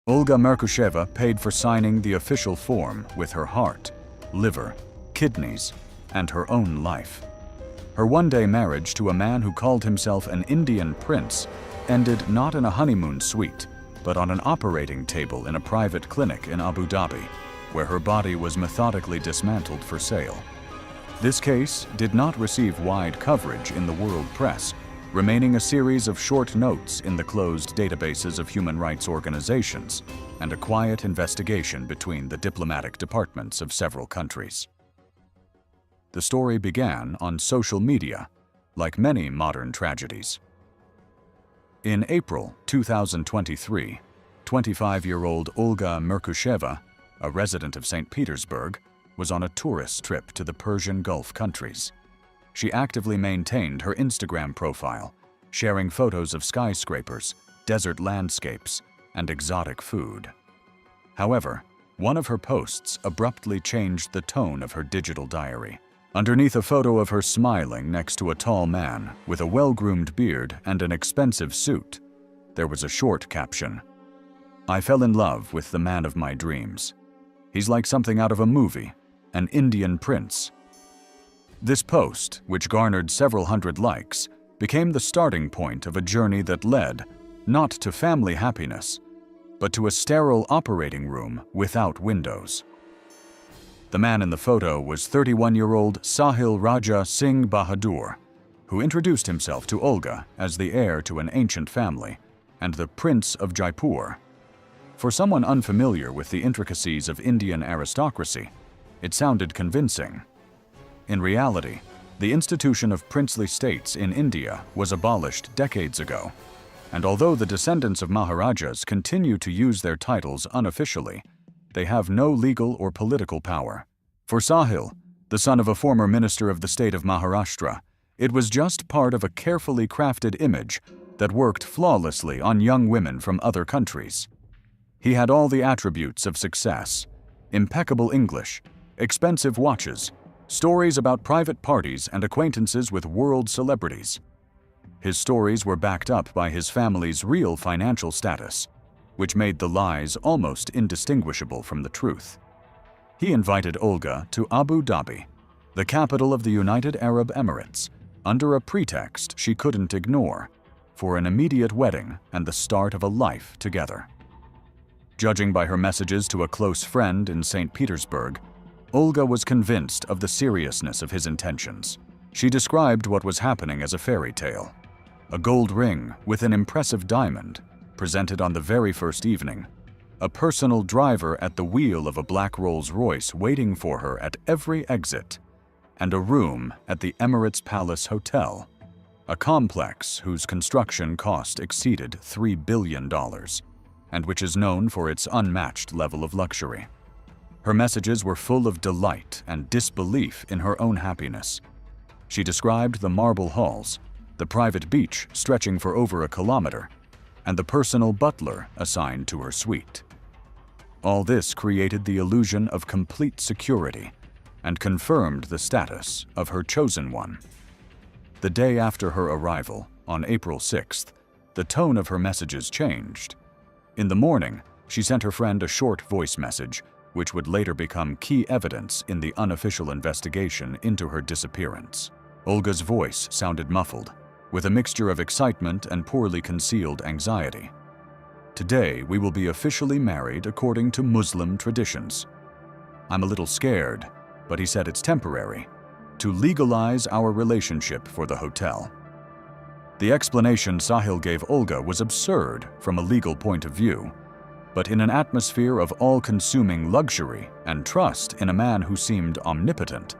Olga Merkusheva paid for signing the official form with her heart, liver, kidneys, and her own life. Her one-day marriage to a man who called himself an Indian prince ended not in a honeymoon suite, but on an operating table in a private clinic in Abu Dhabi, where her body was methodically dismantled for sale. This case did not receive wide coverage in the world press, remaining a series of short notes in the closed databases of human rights organizations and a quiet investigation between the diplomatic departments of several countries. The story began on social media, like many modern tragedies. In April 2023, 25-year-old Olga Merkusheva, a resident of St. Petersburg, was on a tourist trip to the Persian Gulf countries. She actively maintained her Instagram profile, sharing photos of skyscrapers, desert landscapes, and exotic food. However, one of her posts abruptly changed the tone of her digital diary. Underneath a photo of her smiling next to a tall man with a well-groomed beard and an expensive suit, there was a short caption: "I fell in love with the man of my dreams. He's like something out of a movie, an Indian prince." This post, which garnered several hundred likes, became the starting point of a journey that led, not to family happiness, but to a sterile operating room without windows. The man in the photo was 31-year-old Sahil Raja Singh Bahadur, who introduced himself to Olga as the heir to an ancient family and the Prince of Jaipur. For someone unfamiliar with the intricacies of Indian aristocracy, it sounded convincing. In reality, the institution of princely states in India was abolished decades ago, and although the descendants of Maharajas continue to use their titles unofficially, they have no legal or political power. For Sahil, the son of a former minister of the state of Maharashtra, it was just part of a carefully crafted image that worked flawlessly on young women from other countries. He had all the attributes of success: impeccable English, expensive watches, stories about private parties, and acquaintances with world celebrities. His stories were backed up by his family's real financial status, which made the lies almost indistinguishable from the truth. He invited Olga to Abu Dhabi, the capital of the United Arab Emirates, under a pretext she couldn't ignore, for an immediate wedding and the start of a life together. Judging by her messages to a close friend in St. Petersburg, Olga was convinced of the seriousness of his intentions. She described what was happening as a fairy tale: a gold ring with an impressive diamond, presented on the very first evening, a personal driver at the wheel of a black Rolls-Royce waiting for her at every exit, and a room at the Emirates Palace Hotel, a complex whose construction cost exceeded $3 billion, and which is known for its unmatched level of luxury. Her messages were full of delight and disbelief in her own happiness. She described the marble halls, the private beach stretching for over a kilometer, and the personal butler assigned to her suite. All this created the illusion of complete security and confirmed the status of her chosen one. The day after her arrival, on April 6th, the tone of her messages changed. In the morning, she sent her friend a short voice message, which would later become key evidence in the unofficial investigation into her disappearance. Olga's voice sounded muffled, with a mixture of excitement and poorly concealed anxiety. "Today, we will be officially married according to Muslim traditions. I'm a little scared, but he said it's temporary, to legalize our relationship for the hotel." The explanation Sahil gave Olga was absurd from a legal point of view, but in an atmosphere of all-consuming luxury and trust in a man who seemed omnipotent,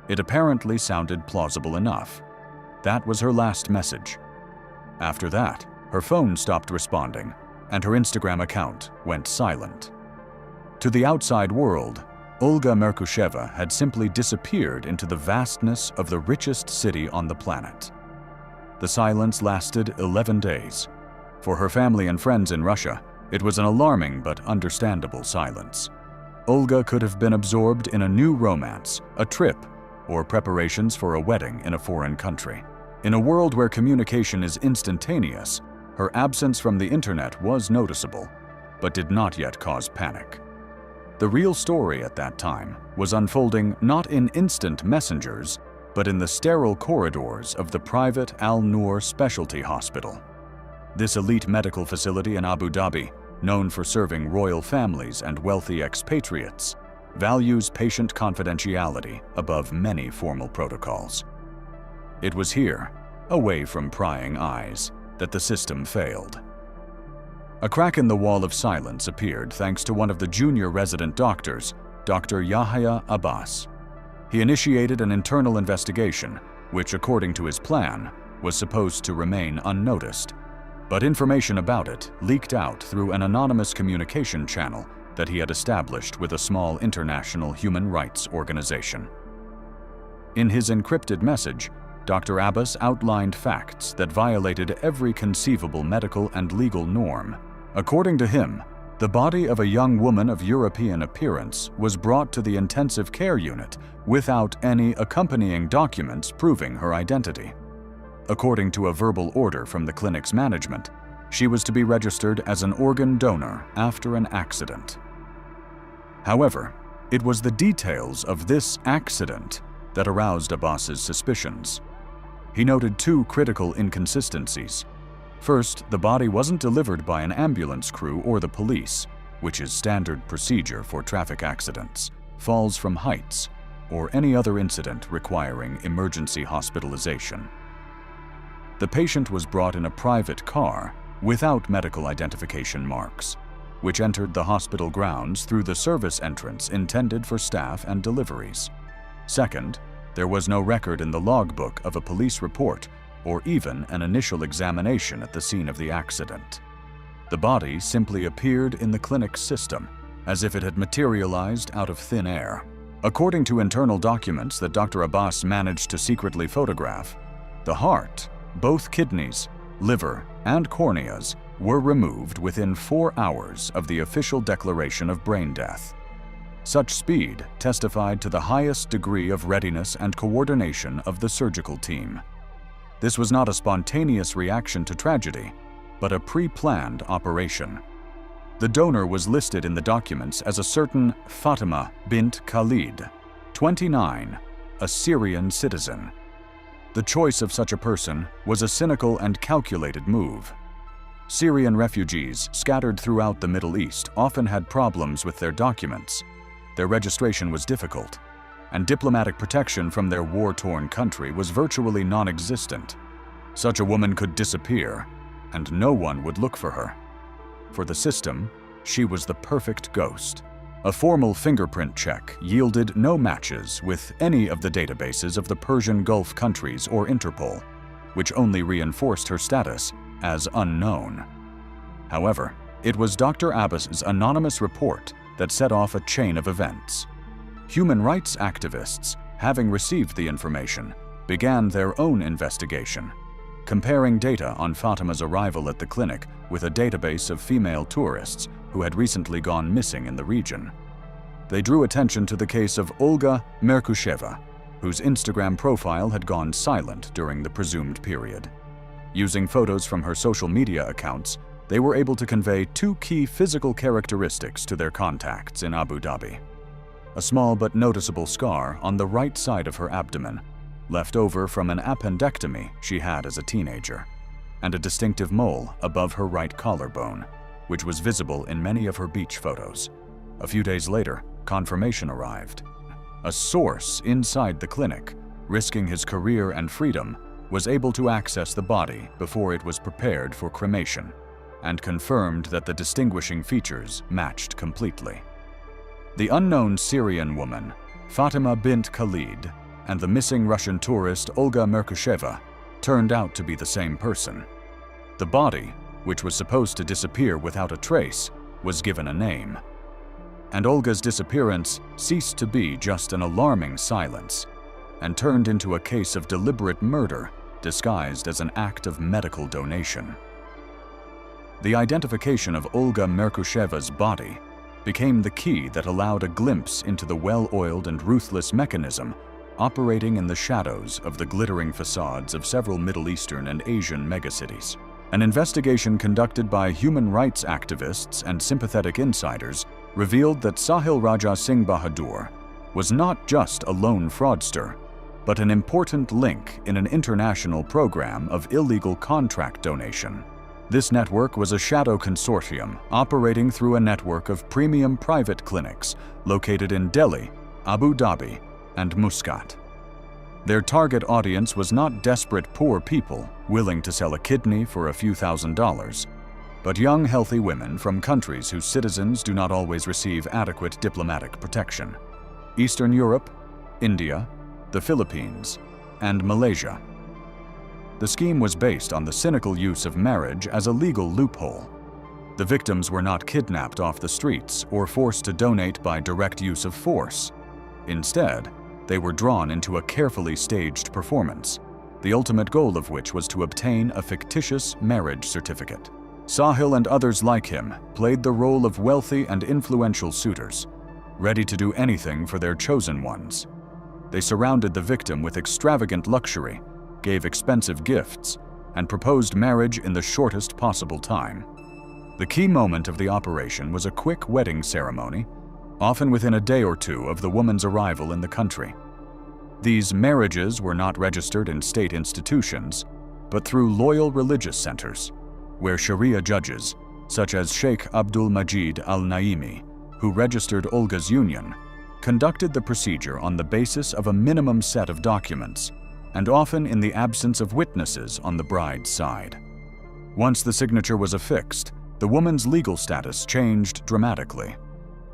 it apparently sounded plausible enough. That was her last message. After that, her phone stopped responding, and her Instagram account went silent. To the outside world, Olga Merkusheva had simply disappeared into the vastness of the richest city on the planet. The silence lasted 11 days. For her family and friends in Russia, it was an alarming but understandable silence. Olga could have been absorbed in a new romance, a trip, or preparations for a wedding in a foreign country. In a world where communication is instantaneous, her absence from the internet was noticeable. but did not yet cause panic. The real story at that time was unfolding not in instant messengers, but in the sterile corridors of the private Al Noor Specialty Hospital. This elite medical facility in Abu Dhabi, known for serving royal families and wealthy expatriates, values patient confidentiality above many formal protocols. It was here, away from prying eyes, that the system failed. A crack in the wall of silence appeared thanks to one of the junior resident doctors, Dr. Yahya Abbas. He initiated an internal investigation, which, according to his plan, was supposed to remain unnoticed. But information about it leaked out through an anonymous communication channel that he had established with a small international human rights organization. In his encrypted message, Dr. Abbas outlined facts that violated every conceivable medical and legal norm. According to him, the body of a young woman of European appearance was brought to the intensive care unit without any accompanying documents proving her identity. According to a verbal order from the clinic's management, she was to be registered as an organ donor after an accident. However, it was the details of this accident that aroused Abbas's suspicions. He noted two critical inconsistencies. First, the body wasn't delivered by an ambulance crew or the police, which is standard procedure for traffic accidents, falls from heights, or any other incident requiring emergency hospitalization. The patient was brought in a private car without medical identification marks, which entered the hospital grounds through the service entrance intended for staff and deliveries. Second, there was no record in the logbook of a police report or even an initial examination at the scene of the accident. The body simply appeared in the clinic's system, as if it had materialized out of thin air. According to internal documents that Dr. Abbas managed to secretly photograph, the heart, both kidneys, liver, and corneas were removed within 4 hours of the official declaration of brain death. Such speed testified to the highest degree of readiness and coordination of the surgical team. This was not a spontaneous reaction to tragedy, but a pre-planned operation. The donor was listed in the documents as a certain Fatima bint Khalid, 29, a Syrian citizen. The choice of such a person was a cynical and calculated move. Syrian refugees scattered throughout the Middle East often had problems with their documents. Their registration was difficult, and diplomatic protection from their war-torn country was virtually non-existent. Such a woman could disappear, and no one would look for her. For the system, she was the perfect ghost. A formal fingerprint check yielded no matches with any of the databases of the Persian Gulf countries or Interpol, which only reinforced her status as unknown. However, it was Dr. Abbas's anonymous report that set off a chain of events. Human rights activists, having received the information, began their own investigation, comparing data on Fatima's arrival at the clinic with a database of female tourists who had recently gone missing in the region. They drew attention to the case of Olga Merkusheva, whose Instagram profile had gone silent during the presumed period. Using photos from her social media accounts, they were able to convey two key physical characteristics to their contacts in Abu Dhabi: a small but noticeable scar on the right side of her abdomen, left over from an appendectomy she had as a teenager, and a distinctive mole above her right collarbone, which was visible in many of her beach photos. A few days later, confirmation arrived. A source inside the clinic, risking his career and freedom, was able to access the body before it was prepared for cremation, and confirmed that the distinguishing features matched completely. The unknown Syrian woman, Fatima bint Khalid, and the missing Russian tourist Olga Merkusheva turned out to be the same person. The body, which was supposed to disappear without a trace, was given a name. And Olga's disappearance ceased to be just an alarming silence, and turned into a case of deliberate murder disguised as an act of medical donation. The identification of Olga Merkusheva's body became the key that allowed a glimpse into the well-oiled and ruthless mechanism operating in the shadows of the glittering facades of several Middle Eastern and Asian megacities. An investigation conducted by human rights activists and sympathetic insiders revealed that Sahil Raja Singh Bahadur was not just a lone fraudster, but an important link in an international program of illegal contract donation. This network was a shadow consortium operating through a network of premium private clinics located in Delhi, Abu Dhabi, and Muscat. Their target audience was not desperate poor people willing to sell a kidney for a few $1,000s, but young healthy women from countries whose citizens do not always receive adequate diplomatic protection: Eastern Europe, India, the Philippines, and Malaysia. The scheme was based on the cynical use of marriage as a legal loophole. The victims were not kidnapped off the streets or forced to donate by direct use of force. Instead, they were drawn into a carefully staged performance, the ultimate goal of which was to obtain a fictitious marriage certificate. Sahil and others like him played the role of wealthy and influential suitors, ready to do anything for their chosen ones. They surrounded the victim with extravagant luxury, gave expensive gifts, and proposed marriage in the shortest possible time. The key moment of the operation was a quick wedding ceremony, often within a day or two of the woman's arrival in the country. These marriages were not registered in state institutions, but through loyal religious centers, where Sharia judges, such as Sheikh Abdul Majid Al-Naimi, who registered Olga's union, conducted the procedure on the basis of a minimum set of documents, and often in the absence of witnesses on the bride's side. Once the signature was affixed, the woman's legal status changed dramatically.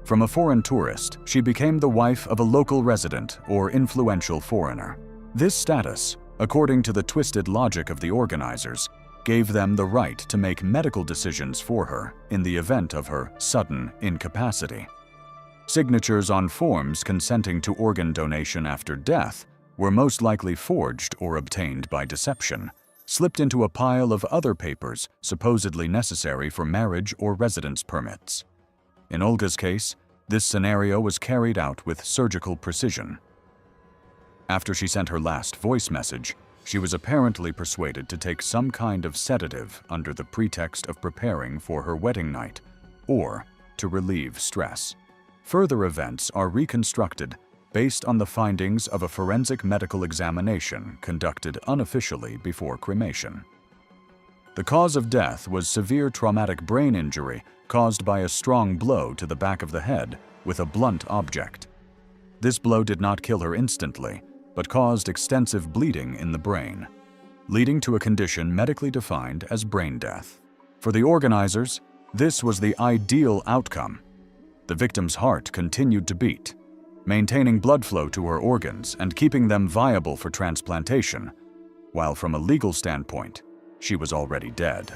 From a foreign tourist, she became the wife of a local resident or influential foreigner. This status, according to the twisted logic of the organizers, gave them the right to make medical decisions for her in the event of her sudden incapacity. Signatures on forms consenting to organ donation after death were most likely forged or obtained by deception, slipped into a pile of other papers supposedly necessary for marriage or residence permits. In Olga's case, this scenario was carried out with surgical precision. After she sent her last voice message, she was apparently persuaded to take some kind of sedative under the pretext of preparing for her wedding night, or to relieve stress. Further events are reconstructed based on the findings of a forensic medical examination conducted unofficially before cremation. The cause of death was severe traumatic brain injury caused by a strong blow to the back of the head with a blunt object. This blow did not kill her instantly, but caused extensive bleeding in the brain, leading to a condition medically defined as brain death. For the organizers, this was the ideal outcome. The victim's heart continued to beat, maintaining blood flow to her organs and keeping them viable for transplantation, while from a legal standpoint, she was already dead.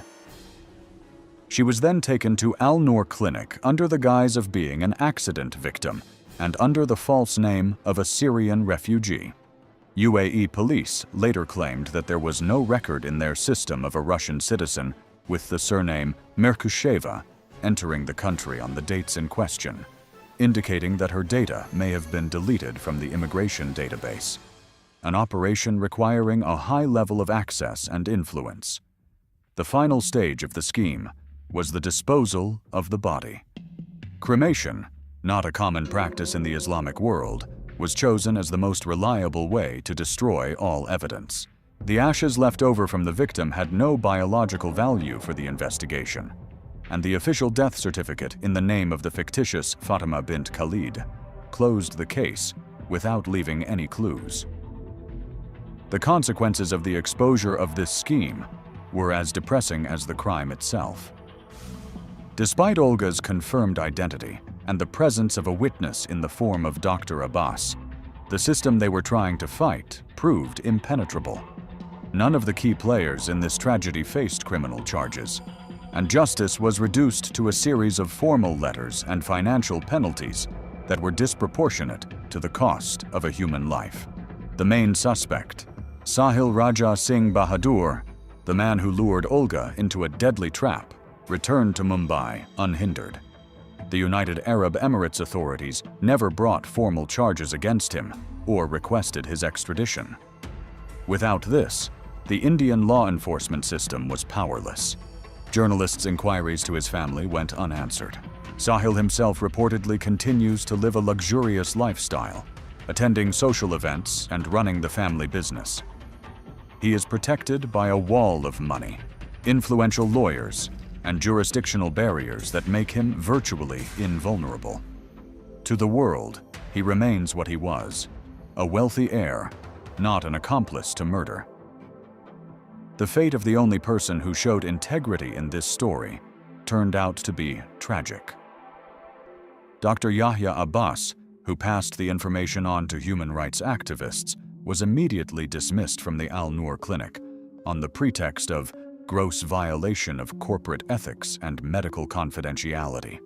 She was then taken to Al Noor Clinic under the guise of being an accident victim and under the false name of a Syrian refugee. UAE police later claimed that there was no record in their system of a Russian citizen with the surname Merkusheva entering the country on the dates in question, indicating that her data may have been deleted from the immigration database, an operation requiring a high level of access and influence. The final stage of the scheme was the disposal of the body. Cremation, not a common practice in the Islamic world, was chosen as the most reliable way to destroy all evidence. The ashes left over from the victim had no biological value for the investigation, and the official death certificate in the name of the fictitious Fatima bint Khalid closed the case without leaving any clues. The consequences of the exposure of this scheme were as depressing as the crime itself. Despite Olga's confirmed identity and the presence of a witness in the form of Dr. Abbas, the system they were trying to fight proved impenetrable. None of the key players in this tragedy faced criminal charges, and justice was reduced to a series of formal letters and financial penalties that were disproportionate to the cost of a human life. The main suspect, Sahil Raja Singh Bahadur, the man who lured Olga into a deadly trap, returned to Mumbai unhindered. The United Arab Emirates authorities never brought formal charges against him or requested his extradition. Without this, the Indian law enforcement system was powerless. Journalists' inquiries to his family went unanswered. Sahil himself reportedly continues to live a luxurious lifestyle, attending social events and running the family business. He is protected by a wall of money, influential lawyers, and jurisdictional barriers that make him virtually invulnerable. To the world, he remains what he was, a wealthy heir, not an accomplice to murder. The fate of the only person who showed integrity in this story turned out to be tragic. Dr. Yahya Abbas, who passed the information on to human rights activists, was immediately dismissed from the Al-Noor clinic on the pretext of gross violation of corporate ethics and medical confidentiality.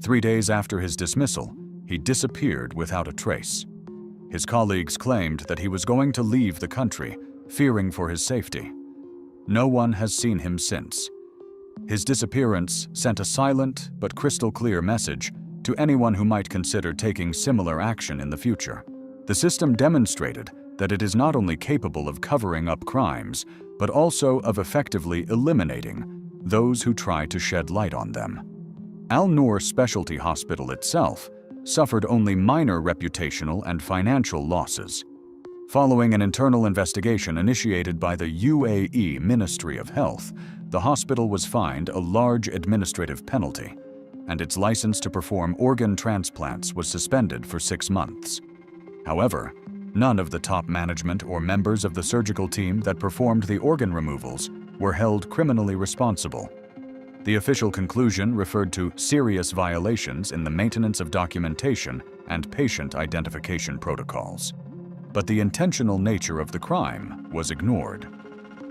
3 days after his dismissal, he disappeared without a trace. His colleagues claimed that he was going to leave the country, fearing for his safety. No one has seen him since. His disappearance sent a silent but crystal clear message to anyone who might consider taking similar action in the future. The system demonstrated that it is not only capable of covering up crimes, but also of effectively eliminating those who try to shed light on them. Al-Noor Specialty Hospital itself suffered only minor reputational and financial losses. Following an internal investigation initiated by the UAE Ministry of Health, the hospital was fined a large administrative penalty, and its license to perform organ transplants was suspended for 6 months. However, none of the top management or members of the surgical team that performed the organ removals were held criminally responsible. The official conclusion referred to serious violations in the maintenance of documentation and patient identification protocols. But the intentional nature of the crime was ignored.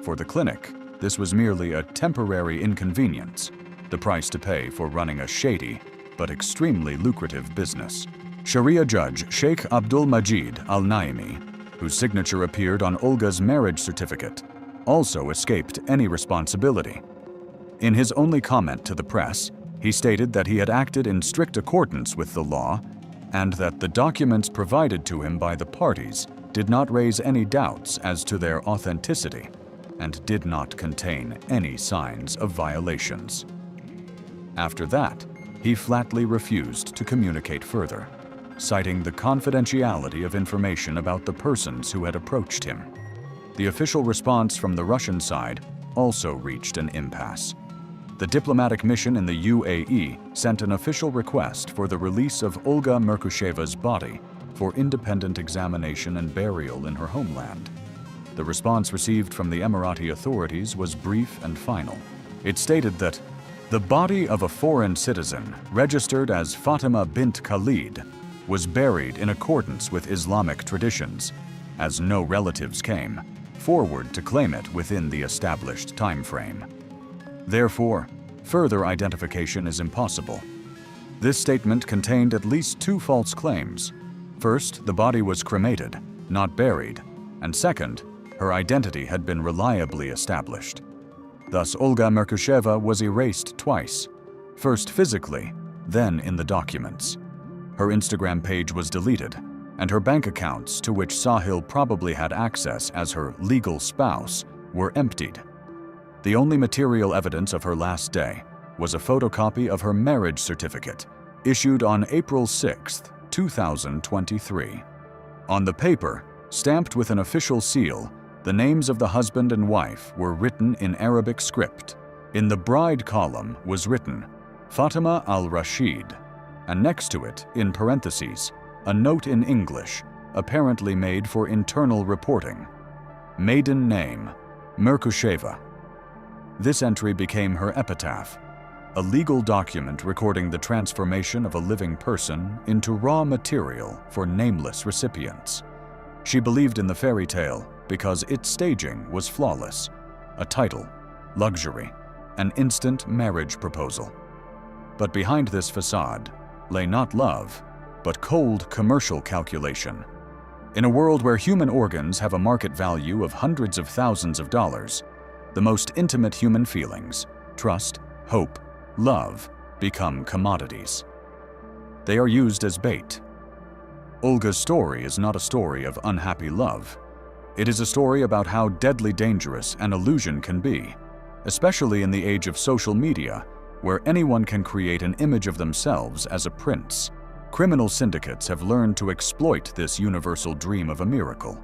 For the clinic, this was merely a temporary inconvenience, the price to pay for running a shady but extremely lucrative business. Sharia judge Sheikh Abdul Majid Al-Naimi, whose signature appeared on Olga's marriage certificate, also escaped any responsibility. In his only comment to the press, he stated that he had acted in strict accordance with the law and that the documents provided to him by the parties did not raise any doubts as to their authenticity and did not contain any signs of violations. After that, he flatly refused to communicate further, citing the confidentiality of information about the persons who had approached him. The official response from the Russian side also reached an impasse. The diplomatic mission in the UAE sent an official request for the release of Olga Merkusheva's body for independent examination and burial in her homeland. The response received from the Emirati authorities was brief and final. It stated that the body of a foreign citizen registered as Fatima bint Khalid was buried in accordance with Islamic traditions, as no relatives came forward to claim it within the established time frame. Therefore, further identification is impossible. This statement contained at least 2 false claims. First, the body was cremated, not buried, and second, her identity had been reliably established. Thus, Olga Merkusheva was erased twice, first physically, then in the documents. Her Instagram page was deleted, and her bank accounts, to which Sahil probably had access as her legal spouse, were emptied. The only material evidence of her last day was a photocopy of her marriage certificate, issued on April 6, 2023. On the paper, stamped with an official seal, the names of the husband and wife were written in Arabic script. In the bride column was written, Fatima al-Rashid, and next to it, in parentheses, a note in English, apparently made for internal reporting. Maiden name, Merkusheva. This entry became her epitaph, a legal document recording the transformation of a living person into raw material for nameless recipients. She believed in the fairy tale because its staging was flawless, a title, luxury, an instant marriage proposal. But behind this facade lay not love, but cold commercial calculation. In a world where human organs have a market value of hundreds of thousands of dollars, the most intimate human feelings, trust, hope, love, become commodities. They are used as bait. Olga's story is not a story of unhappy love. It is a story about how deadly dangerous an illusion can be, especially in the age of social media, where anyone can create an image of themselves as a prince. Criminal syndicates have learned to exploit this universal dream of a miracle,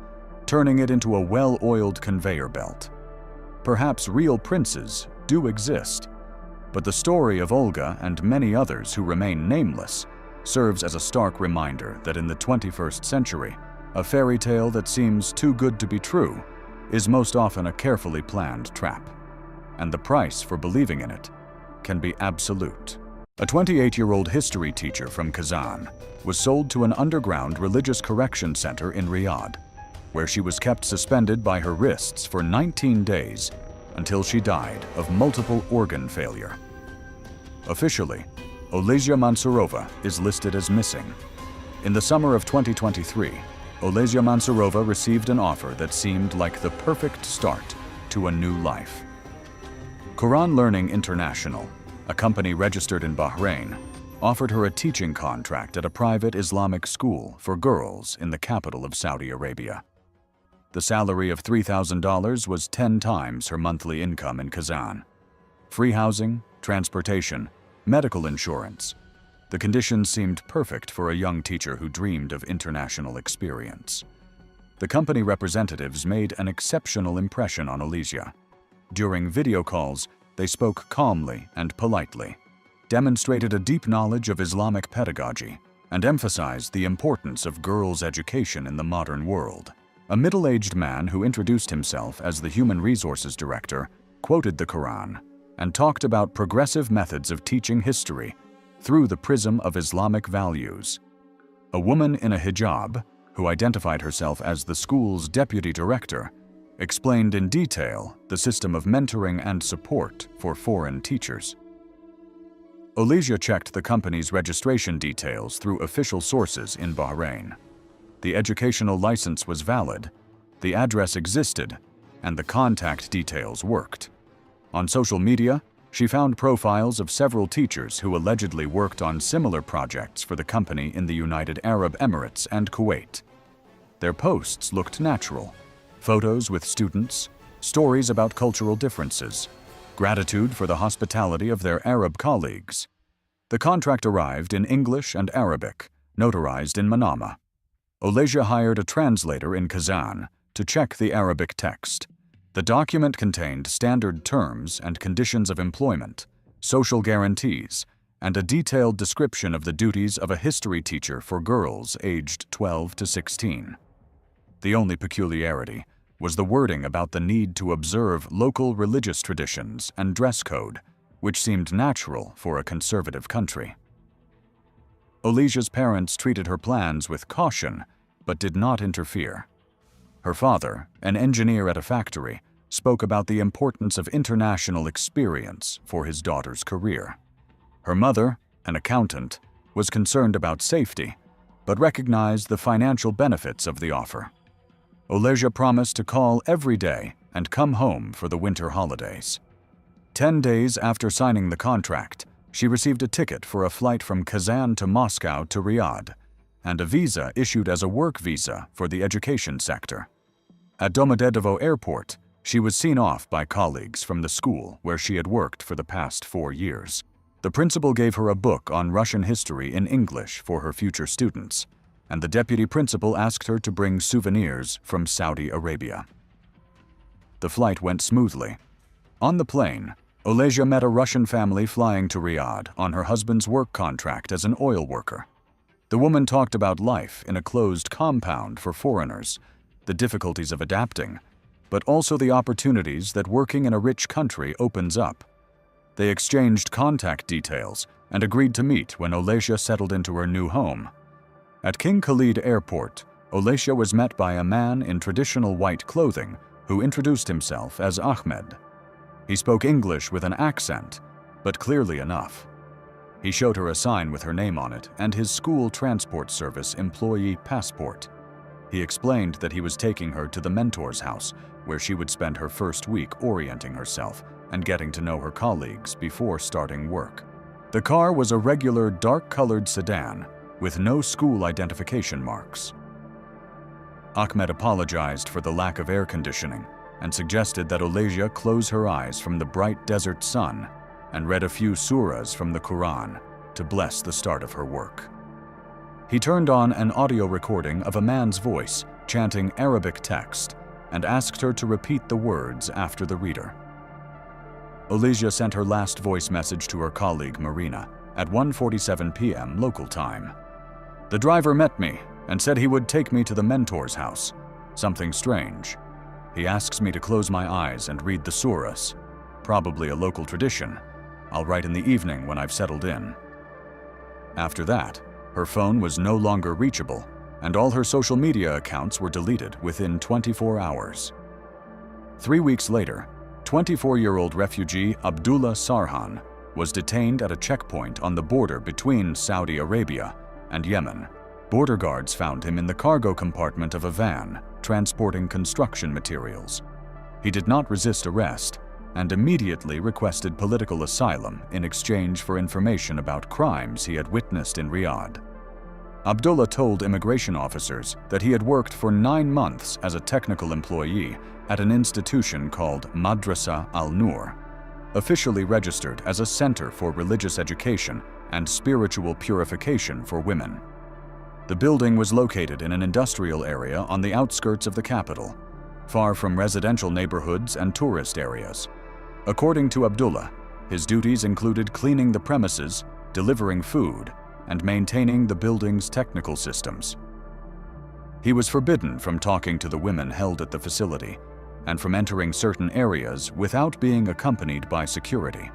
turning it into a well-oiled conveyor belt. Perhaps real princes do exist, but the story of Olga and many others who remain nameless serves as a stark reminder that in the 21st century, a fairy tale that seems too good to be true is most often a carefully planned trap, and the price for believing in it can be absolute. A 28-year-old history teacher from Kazan was sold to an underground religious correction center in Riyadh, where she was kept suspended by her wrists for 19 days until she died of multiple organ failure. Officially, Olesya Mansurova is listed as missing. In the summer of 2023, Olesya Mansurova received an offer that seemed like the perfect start to a new life. Quran Learning International, a company registered in Bahrain, offered her a teaching contract at a private Islamic school for girls in the capital of Saudi Arabia. The salary of $3,000 was 10 times her monthly income in Kazan. Free housing, transportation, medical insurance. The conditions seemed perfect for a young teacher who dreamed of international experience. The company representatives made an exceptional impression on Olesya. During video calls, they spoke calmly and politely, demonstrated a deep knowledge of Islamic pedagogy, and emphasized the importance of girls' education in the modern world. A middle-aged man who introduced himself as the Human Resources Director quoted the Quran and talked about progressive methods of teaching history through the prism of Islamic values. A woman in a hijab, who identified herself as the school's deputy director, explained in detail the system of mentoring and support for foreign teachers. Olesya checked the company's registration details through official sources in Bahrain. The educational license was valid, the address existed, and the contact details worked. On social media, she found profiles of several teachers who allegedly worked on similar projects for the company in the United Arab Emirates and Kuwait. Their posts looked natural. Photos with students, stories about cultural differences, gratitude for the hospitality of their Arab colleagues. The contract arrived in English and Arabic, notarized in Manama. Olesya hired a translator in Kazan to check the Arabic text. The document contained standard terms and conditions of employment, social guarantees, and a detailed description of the duties of a history teacher for girls aged 12 to 16. The only peculiarity was the wording about the need to observe local religious traditions and dress code, which seemed natural for a conservative country. Olesya's parents treated her plans with caution, but did not interfere. Her father, an engineer at a factory, spoke about the importance of international experience for his daughter's career. Her mother, an accountant, was concerned about safety, but recognized the financial benefits of the offer. Olesya promised to call every day and come home for the winter holidays. 10 days after signing the contract, she received a ticket for a flight from Kazan to Moscow to Riyadh, and a visa issued as a work visa for the education sector. At Domodedovo Airport, she was seen off by colleagues from the school where she had worked for the past 4 years. The principal gave her a book on Russian history in English for her future students, and the deputy principal asked her to bring souvenirs from Saudi Arabia. The flight went smoothly. On the plane, Olesya met a Russian family flying to Riyadh on her husband's work contract as an oil worker. The woman talked about life in a closed compound for foreigners, the difficulties of adapting, but also the opportunities that working in a rich country opens up. They exchanged contact details and agreed to meet when Olesya settled into her new home. At King Khalid Airport, Olesya was met by a man in traditional white clothing who introduced himself as Ahmed. He spoke English with an accent, but clearly enough. He showed her a sign with her name on it and his school transport service employee passport. He explained that he was taking her to the mentor's house, where she would spend her first week orienting herself and getting to know her colleagues before starting work. The car was a regular dark-colored sedan with no school identification marks. Ahmed apologized for the lack of air conditioning and suggested that Olejia close her eyes from the bright desert sun and read a few surahs from the Quran to bless the start of her work. He turned on an audio recording of a man's voice chanting Arabic text and asked her to repeat the words after the reader. Olejia sent her last voice message to her colleague Marina at 1:47 p.m. local time. "The driver met me and said he would take me to the mentor's house. Something strange. He asks me to close my eyes and read the surahs. Probably a local tradition. I'll write in the evening when I've settled in." After that, her phone was no longer reachable, and all her social media accounts were deleted within 24 hours. 3 weeks later, 24-year-old refugee Abdullah Sarhan was detained at a checkpoint on the border between Saudi Arabia and Yemen. Border guards found him in the cargo compartment of a van transporting construction materials. He did not resist arrest and immediately requested political asylum in exchange for information about crimes he had witnessed in Riyadh. Abdullah told immigration officers that he had worked for 9 months as a technical employee at an institution called Madrasa al-Nur, officially registered as a center for religious education and spiritual purification for women. The building was located in an industrial area on the outskirts of the capital, far from residential neighborhoods and tourist areas. According to Abdullah, his duties included cleaning the premises, delivering food, and maintaining the building's technical systems. He was forbidden from talking to the women held at the facility and from entering certain areas without being accompanied by security.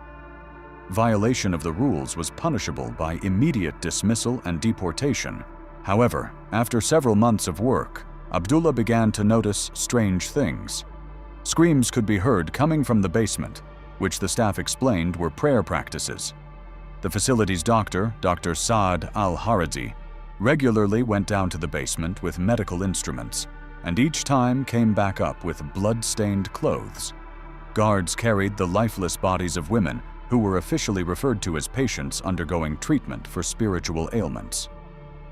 Violation of the rules was punishable by immediate dismissal and deportation. However, after several months of work, Abdullah began to notice strange things. Screams could be heard coming from the basement, which the staff explained were prayer practices. The facility's doctor, Dr. Saad al-Harazi, regularly went down to the basement with medical instruments, and each time came back up with blood-stained clothes. Guards carried the lifeless bodies of women who were officially referred to as patients undergoing treatment for spiritual ailments.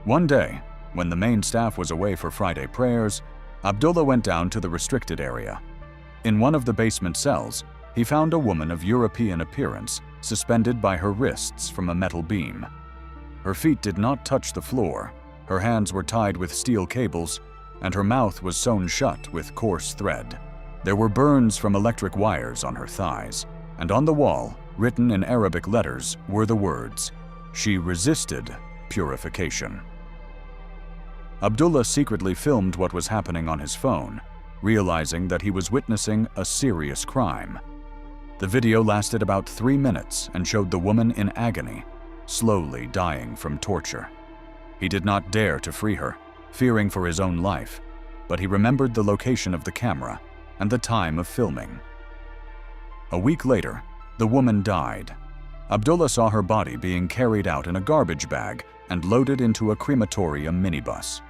One day, when the main staff was away for Friday prayers, Abdullah went down to the restricted area. In one of the basement cells, he found a woman of European appearance suspended by her wrists from a metal beam. Her feet did not touch the floor, her hands were tied with steel cables, and her mouth was sewn shut with coarse thread. There were burns from electric wires on her thighs, and on the wall, written in Arabic letters, were the words, "She resisted purification." Abdullah secretly filmed what was happening on his phone, realizing that he was witnessing a serious crime. The video lasted about 3 minutes and showed the woman in agony, slowly dying from torture. He did not dare to free her, fearing for his own life, but he remembered the location of the camera and the time of filming. A week later, the woman died. Abdullah saw her body being carried out in a garbage bag and loaded into a crematorium minibus.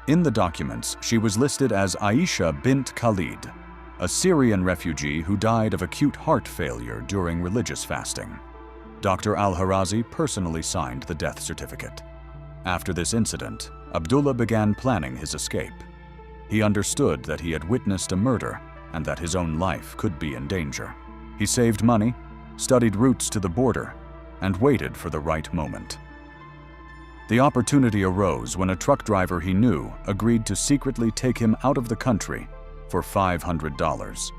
In the documents, she was listed as Aisha bint Khalid, a Syrian refugee who died of acute heart failure during religious fasting. Dr. al-Harazi personally signed the death certificate. After this incident, Abdullah began planning his escape. He understood that he had witnessed a murder and that his own life could be in danger. He saved money, studied routes to the border, and waited for the right moment. The opportunity arose when a truck driver he knew agreed to secretly take him out of the country for $500.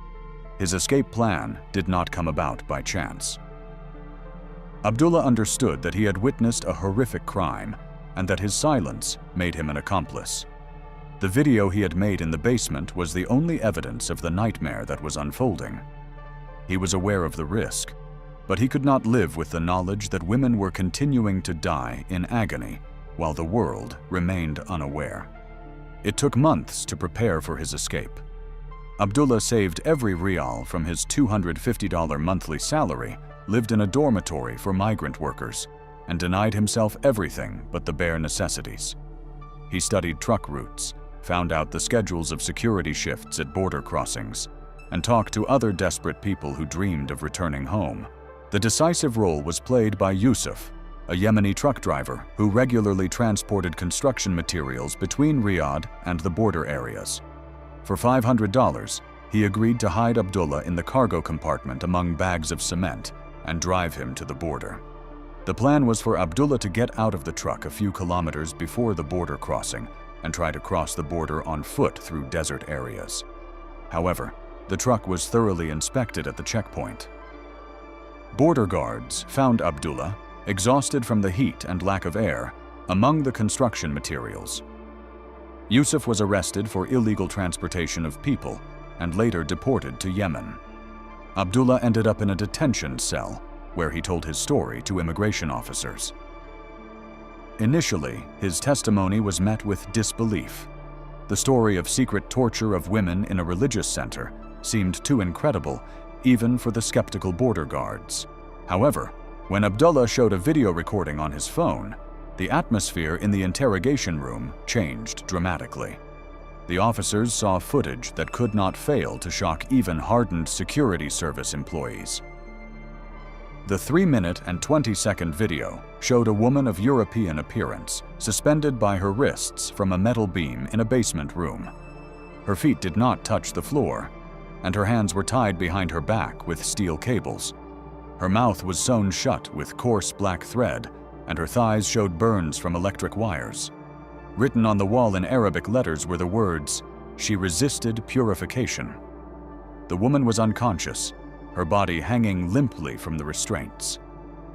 His escape plan did not come about by chance. Abdullah understood that he had witnessed a horrific crime and that his silence made him an accomplice. The video he had made in the basement was the only evidence of the nightmare that was unfolding. He was aware of the risk, but he could not live with the knowledge that women were continuing to die in agony while the world remained unaware. It took months to prepare for his escape. Abdullah saved every rial from his $250 monthly salary, lived in a dormitory for migrant workers, and denied himself everything but the bare necessities. He studied truck routes, found out the schedules of security shifts at border crossings, and talked to other desperate people who dreamed of returning home. The decisive role was played by Yusuf, a Yemeni truck driver who regularly transported construction materials between Riyadh and the border areas. For $500, he agreed to hide Abdullah in the cargo compartment among bags of cement and drive him to the border. The plan was for Abdullah to get out of the truck a few kilometers before the border crossing and try to cross the border on foot through desert areas. However, the truck was thoroughly inspected at the checkpoint. Border guards found Abdullah, exhausted from the heat and lack of air, among the construction materials. Yusuf was arrested for illegal transportation of people and later deported to Yemen. Abdullah ended up in a detention cell where he told his story to immigration officers. Initially, his testimony was met with disbelief. The story of secret torture of women in a religious center seemed too incredible even for the skeptical border guards. However, when Abdullah showed a video recording on his phone, the atmosphere in the interrogation room changed dramatically. The officers saw footage that could not fail to shock even hardened security service employees. The 3-minute and 20-second video showed a woman of European appearance suspended by her wrists from a metal beam in a basement room. Her feet did not touch the floor, and her hands were tied behind her back with steel cables. Her mouth was sewn shut with coarse black thread, and her thighs showed burns from electric wires. Written on the wall in Arabic letters were the words, "She resisted purification." The woman was unconscious, her body hanging limply from the restraints.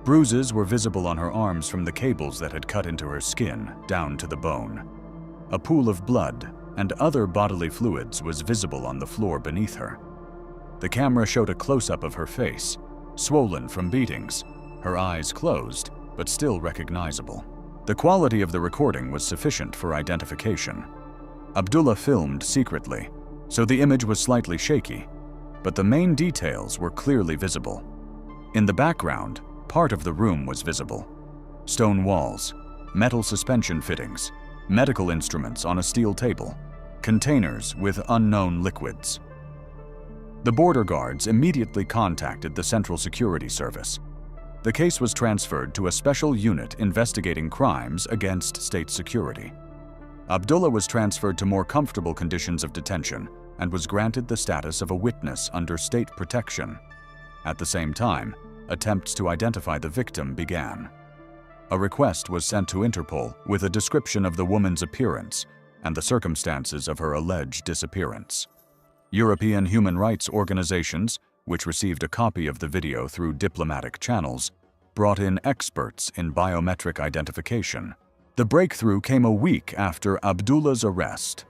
Bruises were visible on her arms from the cables that had cut into her skin down to the bone. A pool of blood and other bodily fluids was visible on the floor beneath her. The camera showed a close-up of her face, swollen from beatings, her eyes closed, but still recognizable. The quality of the recording was sufficient for identification. Abdullah filmed secretly, so the image was slightly shaky, but the main details were clearly visible. In the background, part of the room was visible. Stone walls, metal suspension fittings, medical instruments on a steel table, containers with unknown liquids. The border guards immediately contacted the Central Security Service. The case was transferred to a special unit investigating crimes against state security. Abdullah was transferred to more comfortable conditions of detention and was granted the status of a witness under state protection. At the same time, attempts to identify the victim began. A request was sent to Interpol with a description of the woman's appearance and the circumstances of her alleged disappearance. European human rights organizations, which received a copy of the video through diplomatic channels, brought in experts in biometric identification. The breakthrough came a week after Abdullah's arrest.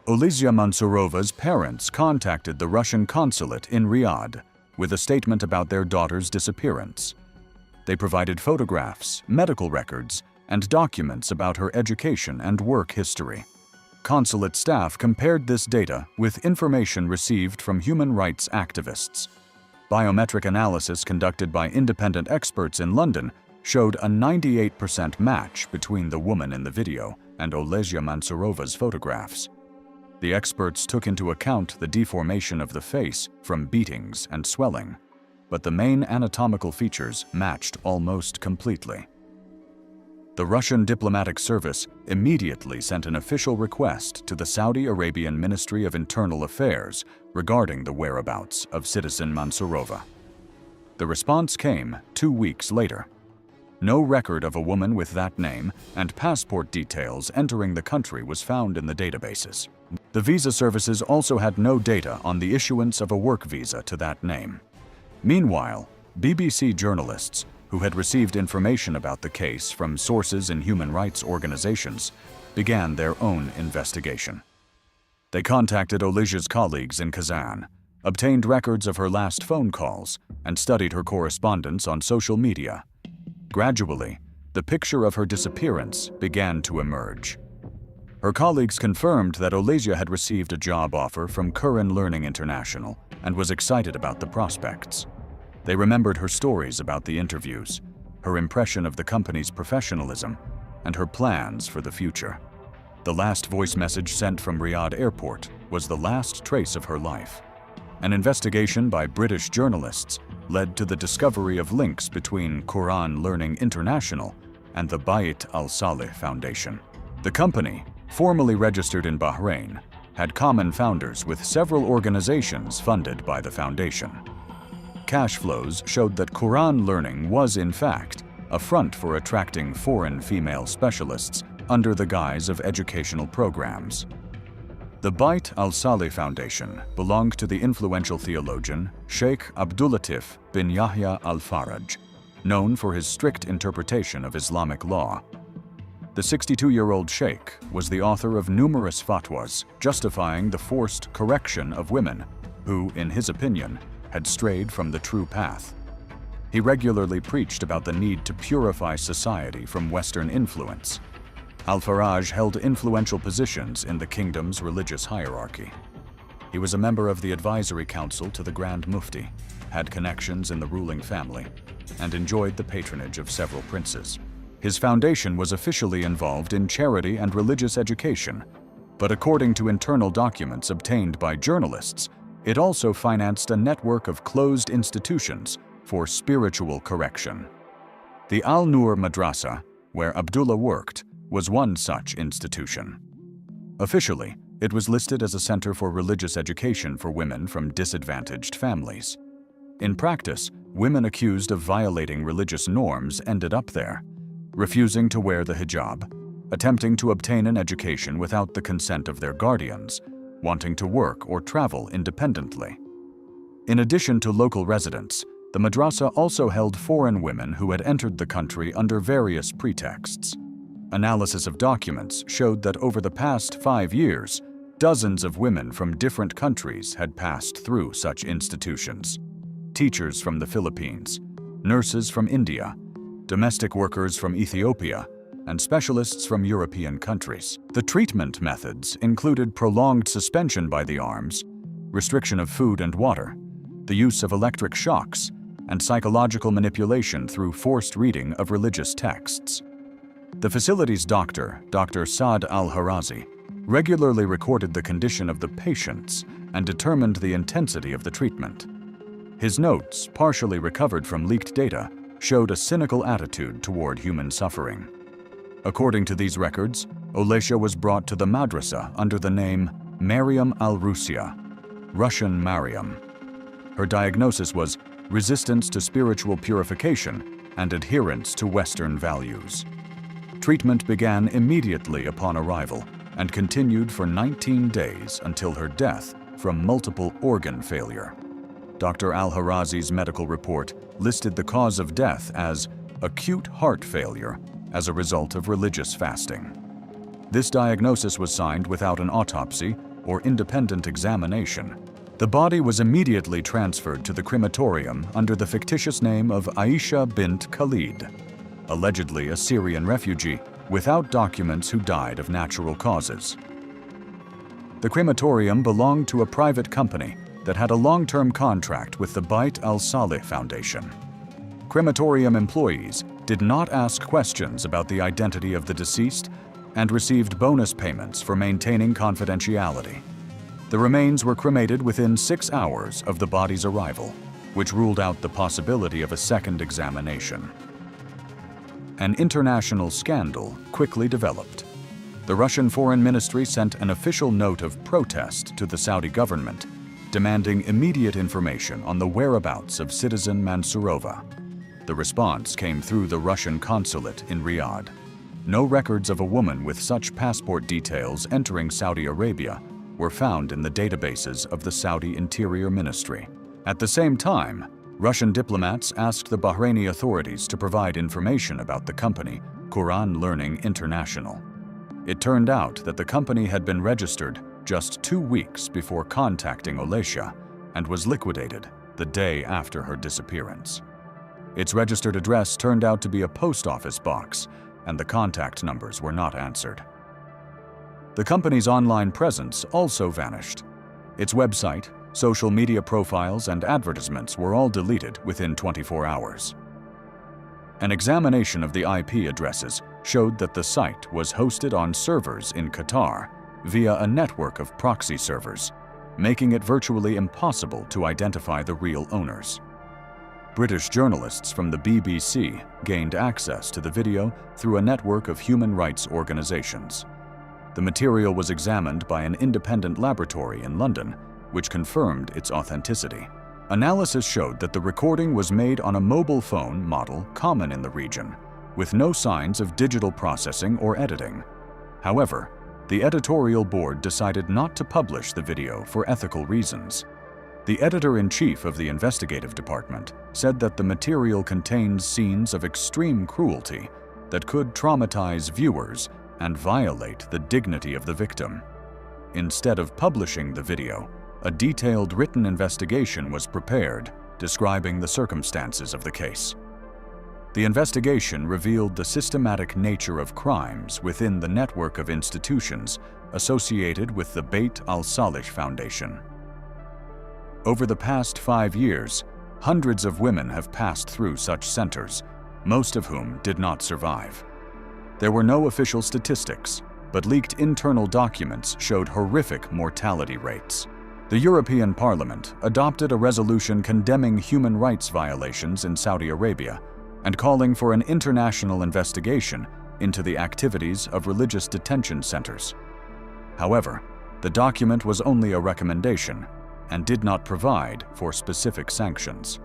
Olesya Mansurova's parents contacted the Russian consulate in Riyadh with a statement about their daughter's disappearance. They provided photographs, medical records, and documents about her education and work history. Consulate staff compared this data with information received from human rights activists. Biometric analysis conducted by independent experts in London showed a 98% match between the woman in the video and Olesya Mansurova's photographs. The experts took into account the deformation of the face from beatings and swelling, but the main anatomical features matched almost completely. The Russian diplomatic service immediately sent an official request to the Saudi Arabian Ministry of Internal Affairs regarding the whereabouts of citizen Mansurova. The response came 2 weeks later. No record of a woman with that name and passport details entering the country was found in the databases. The visa services also had no data on the issuance of a work visa to that name. Meanwhile, BBC journalists who had received information about the case from sources in human rights organizations began their own investigation. They contacted Olesya's colleagues in Kazan, obtained records of her last phone calls, and studied her correspondence on social media. Gradually, the picture of her disappearance began to emerge. Her colleagues confirmed that Olesya had received a job offer from Curran Learning International and was excited about the prospects. They remembered her stories about the interviews, her impression of the company's professionalism, and her plans for the future. The last voice message sent from Riyadh Airport was the last trace of her life. An investigation by British journalists led to the discovery of links between Quran Learning International and the Bait al-Saleh Foundation. The company, formally registered in Bahrain, had common founders with several organizations funded by the foundation. Cash flows showed that Quran learning was, in fact, a front for attracting foreign female specialists under the guise of educational programs. The Bait al-Saleh Foundation belonged to the influential theologian Sheikh Abdulatif bin Yahya al-Faraj, known for his strict interpretation of Islamic law. The 62-year-old sheikh was the author of numerous fatwas justifying the forced correction of women who, in his opinion, had strayed from the true path. He regularly preached about the need to purify society from Western influence. Al-Faraj held influential positions in the kingdom's religious hierarchy. He was a member of the advisory council to the Grand Mufti, had connections in the ruling family, and enjoyed the patronage of several princes. His foundation was officially involved in charity and religious education, but according to internal documents obtained by journalists, it also financed a network of closed institutions for spiritual correction. The Al-Nur Madrasa, where Abdullah worked, was one such institution. Officially, it was listed as a center for religious education for women from disadvantaged families. In practice, women accused of violating religious norms ended up there, refusing to wear the hijab, attempting to obtain an education without the consent of their guardians, wanting to work or travel independently. In addition to local residents, the madrasa also held foreign women who had entered the country under various pretexts. Analysis of documents showed that over the past 5 years, dozens of women from different countries had passed through such institutions. Teachers from the Philippines, nurses from India, domestic workers from Ethiopia, and specialists from European countries. The treatment methods included prolonged suspension by the arms, restriction of food and water, the use of electric shocks, and psychological manipulation through forced reading of religious texts. The facility's doctor, Dr. Saad al-Harazi, regularly recorded the condition of the patients and determined the intensity of the treatment. His notes, partially recovered from leaked data, showed a cynical attitude toward human suffering. According to these records, Olesha was brought to the madrasa under the name Maryam al-Rusia, Russian Mariam. Her diagnosis was resistance to spiritual purification and adherence to Western values. Treatment began immediately upon arrival and continued for 19 days until her death from multiple organ failure. Dr. al-Harazi's medical report listed the cause of death as acute heart failure as a result of religious fasting. This diagnosis was signed without an autopsy or independent examination. The body was immediately transferred to the crematorium under the fictitious name of Aisha bint Khalid, allegedly a Syrian refugee without documents who died of natural causes. The crematorium belonged to a private company that had a long-term contract with the Bait al-Saleh Foundation. Crematorium employees did not ask questions about the identity of the deceased and received bonus payments for maintaining confidentiality. The remains were cremated within 6 hours of the body's arrival, which ruled out the possibility of a second examination. An international scandal quickly developed. The Russian Foreign Ministry sent an official note of protest to the Saudi government, demanding immediate information on the whereabouts of citizen Mansurova. The response came through the Russian consulate in Riyadh. No records of a woman with such passport details entering Saudi Arabia were found in the databases of the Saudi Interior Ministry. At the same time, Russian diplomats asked the Bahraini authorities to provide information about the company, Quran Learning International. It turned out that the company had been registered just 2 weeks before contacting Olesha and was liquidated the day after her disappearance. Its registered address turned out to be a post office box, and the contact numbers were not answered. The company's online presence also vanished. Its website, social media profiles, and advertisements were all deleted within 24 hours. An examination of the IP addresses showed that the site was hosted on servers in Qatar via a network of proxy servers, making it virtually impossible to identify the real owners. British journalists from the BBC gained access to the video through a network of human rights organizations. The material was examined by an independent laboratory in London, which confirmed its authenticity. Analysis showed that the recording was made on a mobile phone model common in the region, with no signs of digital processing or editing. However, the editorial board decided not to publish the video for ethical reasons. The editor-in-chief of the investigative department said that the material contains scenes of extreme cruelty that could traumatize viewers and violate the dignity of the victim. Instead of publishing the video, a detailed written investigation was prepared describing the circumstances of the case. The investigation revealed the systematic nature of crimes within the network of institutions associated with the Beit al-Salih Foundation. Over the past 5 years, hundreds of women have passed through such centers, most of whom did not survive. There were no official statistics, but leaked internal documents showed horrific mortality rates. The European Parliament adopted a resolution condemning human rights violations in Saudi Arabia and calling for an international investigation into the activities of religious detention centers. However, the document was only a recommendation and did not provide for specific sanctions.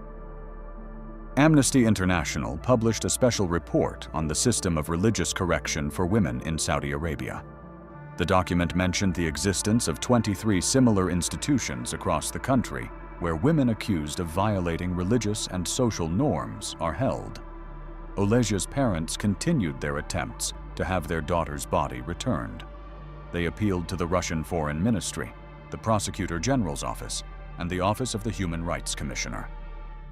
Amnesty International published a special report on the system of religious correction for women in Saudi Arabia. The document mentioned the existence of 23 similar institutions across the country where women accused of violating religious and social norms are held. Olesia's parents continued their attempts to have their daughter's body returned. They appealed to the Russian Foreign Ministry, the Prosecutor General's Office, and the Office of the Human Rights Commissioner.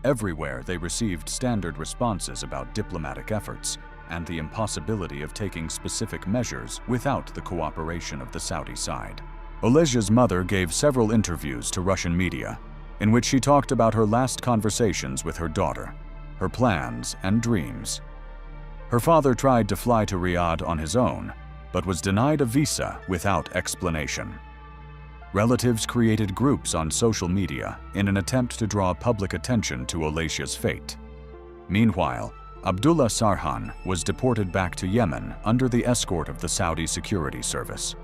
Everywhere they received standard responses about diplomatic efforts and the impossibility of taking specific measures without the cooperation of the Saudi side. Olesia's mother gave several interviews to Russian media, in which she talked about her last conversations with her daughter, her plans and dreams. Her father tried to fly to Riyadh on his own, but was denied a visa without explanation. Relatives created groups on social media in an attempt to draw public attention to Olesia's fate. Meanwhile, Abdullah Sarhan was deported back to Yemen under the escort of the Saudi Security Service.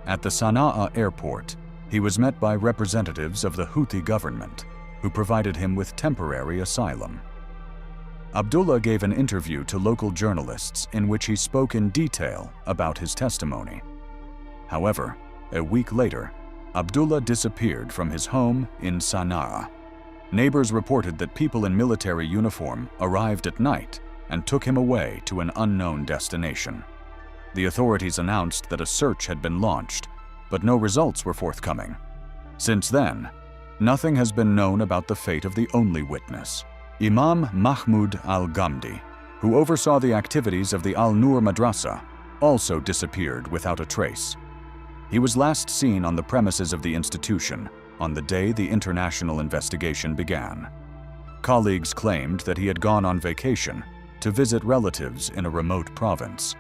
At the Sana'a airport, he was met by representatives of the Houthi government, who provided him with temporary asylum. Abdullah gave an interview to local journalists in which he spoke in detail about his testimony. However, a week later, Abdullah disappeared from his home in Sana'a. Neighbors reported that people in military uniform arrived at night and took him away to an unknown destination. The authorities announced that a search had been launched, but no results were forthcoming. Since then, nothing has been known about the fate of the only witness, Imam Mahmoud al-Ghamdi, who oversaw the activities of the Al-Nur Madrasa, also disappeared without a trace. He was last seen on the premises of the institution on the day the international investigation began. Colleagues claimed that he had gone on vacation to visit relatives in a remote province,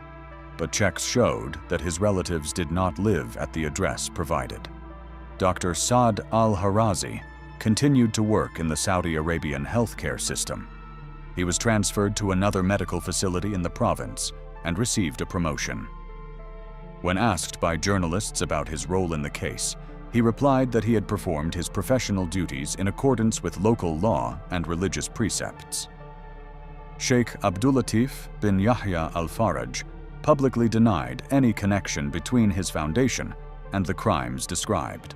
but checks showed that his relatives did not live at the address provided. Dr. Saad al-Harazi continued to work in the Saudi Arabian healthcare system. He was transferred to another medical facility in the province and received a promotion. When asked by journalists about his role in the case, he replied that he had performed his professional duties in accordance with local law and religious precepts. Sheikh Abdullatif bin Yahya al-Faraj publicly denied any connection between his foundation and the crimes described.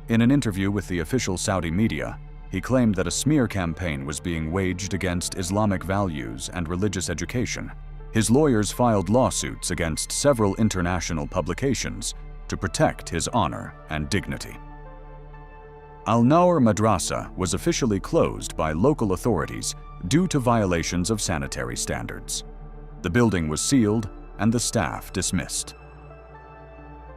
In an interview with the official Saudi media, he claimed that a smear campaign was being waged against Islamic values and religious education. His lawyers filed lawsuits against several international publications to protect his honor and dignity. Al-Nur Madrasa was officially closed by local authorities due to violations of sanitary standards. The building was sealed and the staff dismissed.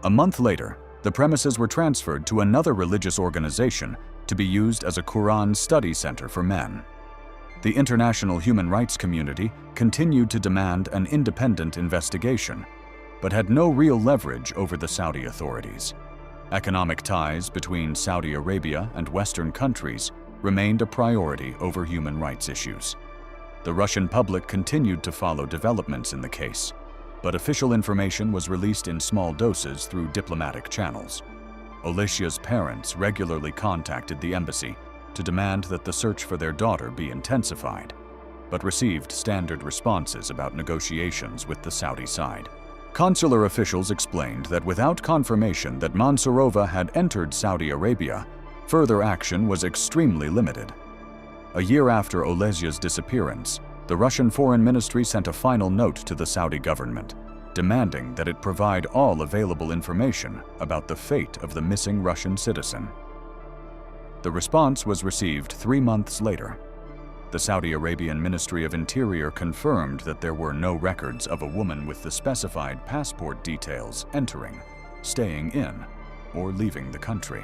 A month later, the premises were transferred to another religious organization to be used as a Quran study center for men. The international human rights community continued to demand an independent investigation, but had no real leverage over the Saudi authorities. Economic ties between Saudi Arabia and Western countries remained a priority over human rights issues. The Russian public continued to follow developments in the case, but official information was released in small doses through diplomatic channels. Olesia's parents regularly contacted the embassy to demand that the search for their daughter be intensified, but received standard responses about negotiations with the Saudi side. Consular officials explained that without confirmation that Mansurova had entered Saudi Arabia, further action was extremely limited. A year after Olesia's disappearance, the Russian Foreign Ministry sent a final note to the Saudi government, demanding that it provide all available information about the fate of the missing Russian citizen. The response was received 3 months later. The Saudi Arabian Ministry of Interior confirmed that there were no records of a woman with the specified passport details entering, staying in, or leaving the country.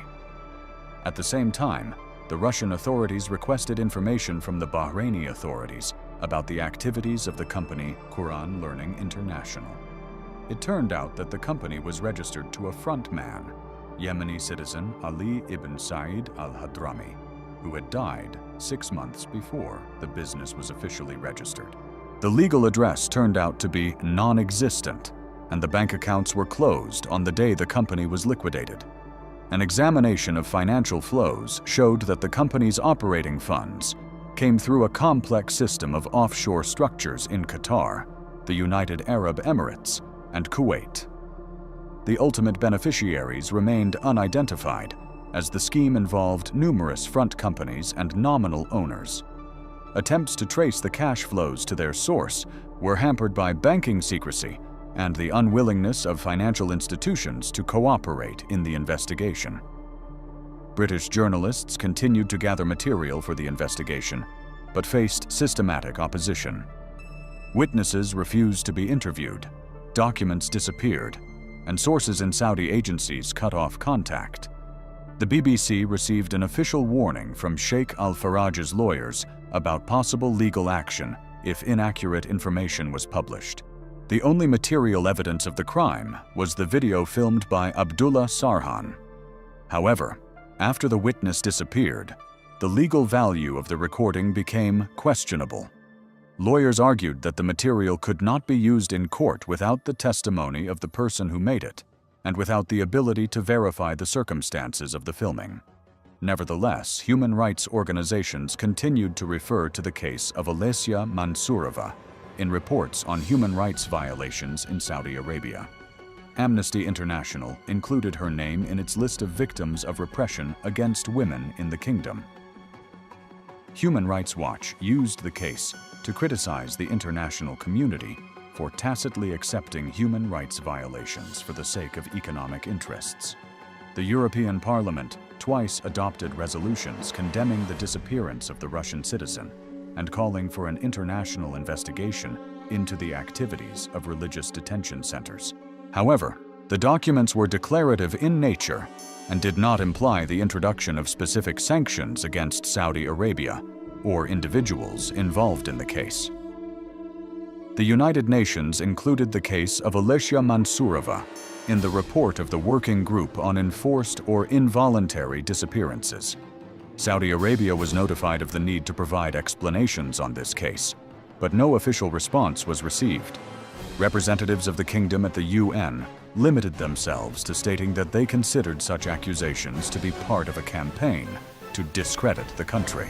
At the same time, the Russian authorities requested information from the Bahraini authorities about the activities of the company Quran Learning International. It turned out that the company was registered to a front man, Yemeni citizen Ali ibn Said al-Hadrami, who had died 6 months before the business was officially registered. The legal address turned out to be non-existent, and the bank accounts were closed on the day the company was liquidated. An examination of financial flows showed that the company's operating funds came through a complex system of offshore structures in Qatar, the United Arab Emirates, and Kuwait. The ultimate beneficiaries remained unidentified, as the scheme involved numerous front companies and nominal owners. Attempts to trace the cash flows to their source were hampered by banking secrecy and the unwillingness of financial institutions to cooperate in the investigation. British journalists continued to gather material for the investigation, but faced systematic opposition. Witnesses refused to be interviewed, documents disappeared, and sources in Saudi agencies cut off contact. The BBC received an official warning from Sheikh al-Faraj's lawyers about possible legal action if inaccurate information was published. The only material evidence of the crime was the video filmed by Abdullah Sarhan. However, after the witness disappeared, the legal value of the recording became questionable. Lawyers argued that the material could not be used in court without the testimony of the person who made it, and without the ability to verify the circumstances of the filming. Nevertheless, human rights organizations continued to refer to the case of Olesia Mansurova in reports on human rights violations in Saudi Arabia. Amnesty International included her name in its list of victims of repression against women in the kingdom. Human Rights Watch used the case to criticize the international community for tacitly accepting human rights violations for the sake of economic interests. The European Parliament twice adopted resolutions condemning the disappearance of the Russian citizen and calling for an international investigation into the activities of religious detention centers. However, the documents were declarative in nature and did not imply the introduction of specific sanctions against Saudi Arabia or individuals involved in the case. The United Nations included the case of Olesia Mansurova in the report of the Working Group on Enforced or Involuntary Disappearances. Saudi Arabia was notified of the need to provide explanations on this case, but no official response was received. Representatives of the kingdom at the UN limited themselves to stating that they considered such accusations to be part of a campaign to discredit the country.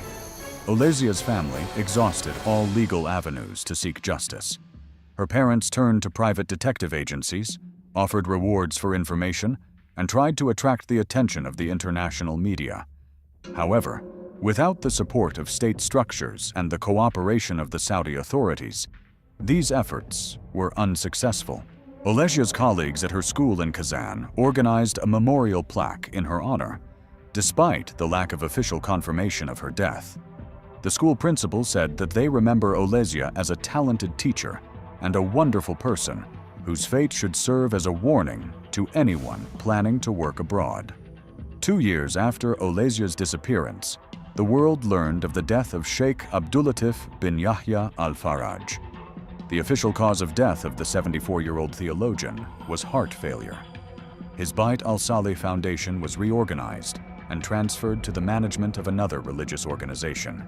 Olesia's family exhausted all legal avenues to seek justice. Her parents turned to private detective agencies, offered rewards for information, and tried to attract the attention of the international media. However, without the support of state structures and the cooperation of the Saudi authorities, these efforts were unsuccessful. Olesia's colleagues at her school in Kazan organized a memorial plaque in her honor, despite the lack of official confirmation of her death. The school principal said that they remember Olesia as a talented teacher and a wonderful person whose fate should serve as a warning to anyone planning to work abroad. 2 years after Olesia's disappearance, the world learned of the death of Sheikh Abdulatif bin Yahya al-Faraj. The official cause of death of the 74-year-old theologian was heart failure. His Bait al-Salih Foundation was reorganized, and transferred to the management of another religious organization.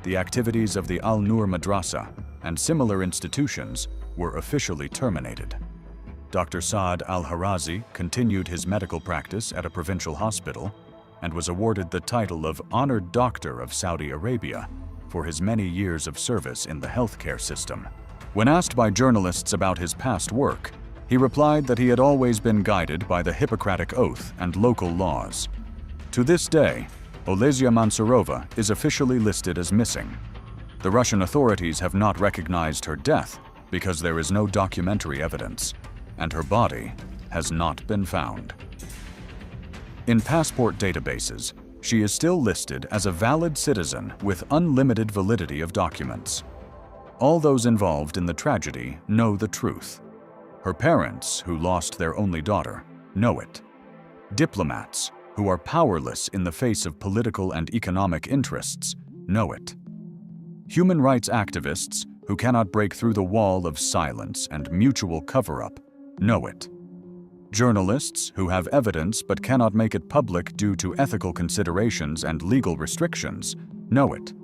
The activities of the Al-Nur Madrasa and similar institutions were officially terminated. Dr. Saad al-Harazi continued his medical practice at a provincial hospital and was awarded the title of Honored Doctor of Saudi Arabia for his many years of service in the healthcare system. When asked by journalists about his past work, he replied that he had always been guided by the Hippocratic Oath and local laws. To this day, Olesya Mansurova is officially listed as missing. The Russian authorities have not recognized her death because there is no documentary evidence, and her body has not been found. In passport databases, she is still listed as a valid citizen with unlimited validity of documents. All those involved in the tragedy know the truth. Her parents, who lost their only daughter, know it. Diplomats, who are powerless in the face of political and economic interests, know it. Human rights activists, who cannot break through the wall of silence and mutual cover-up, know it. Journalists, who have evidence but cannot make it public due to ethical considerations and legal restrictions, know it.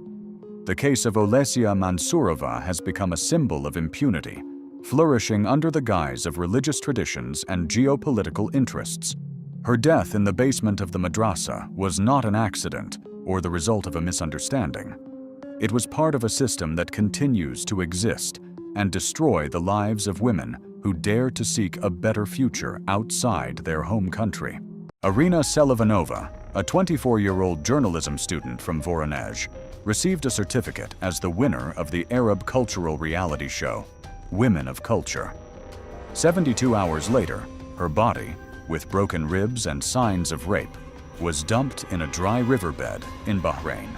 The case of Olesya Mansurova has become a symbol of impunity, flourishing under the guise of religious traditions and geopolitical interests. Her death in the basement of the madrasa was not an accident or the result of a misunderstanding. It was part of a system that continues to exist and destroy the lives of women who dare to seek a better future outside their home country. Irina Selivanova, a 24-year-old journalism student from Voronezh, received a certificate as the winner of the Arab cultural reality show, Women of Culture. 72 hours later, her body, with broken ribs and signs of rape, was dumped in a dry riverbed in Bahrain.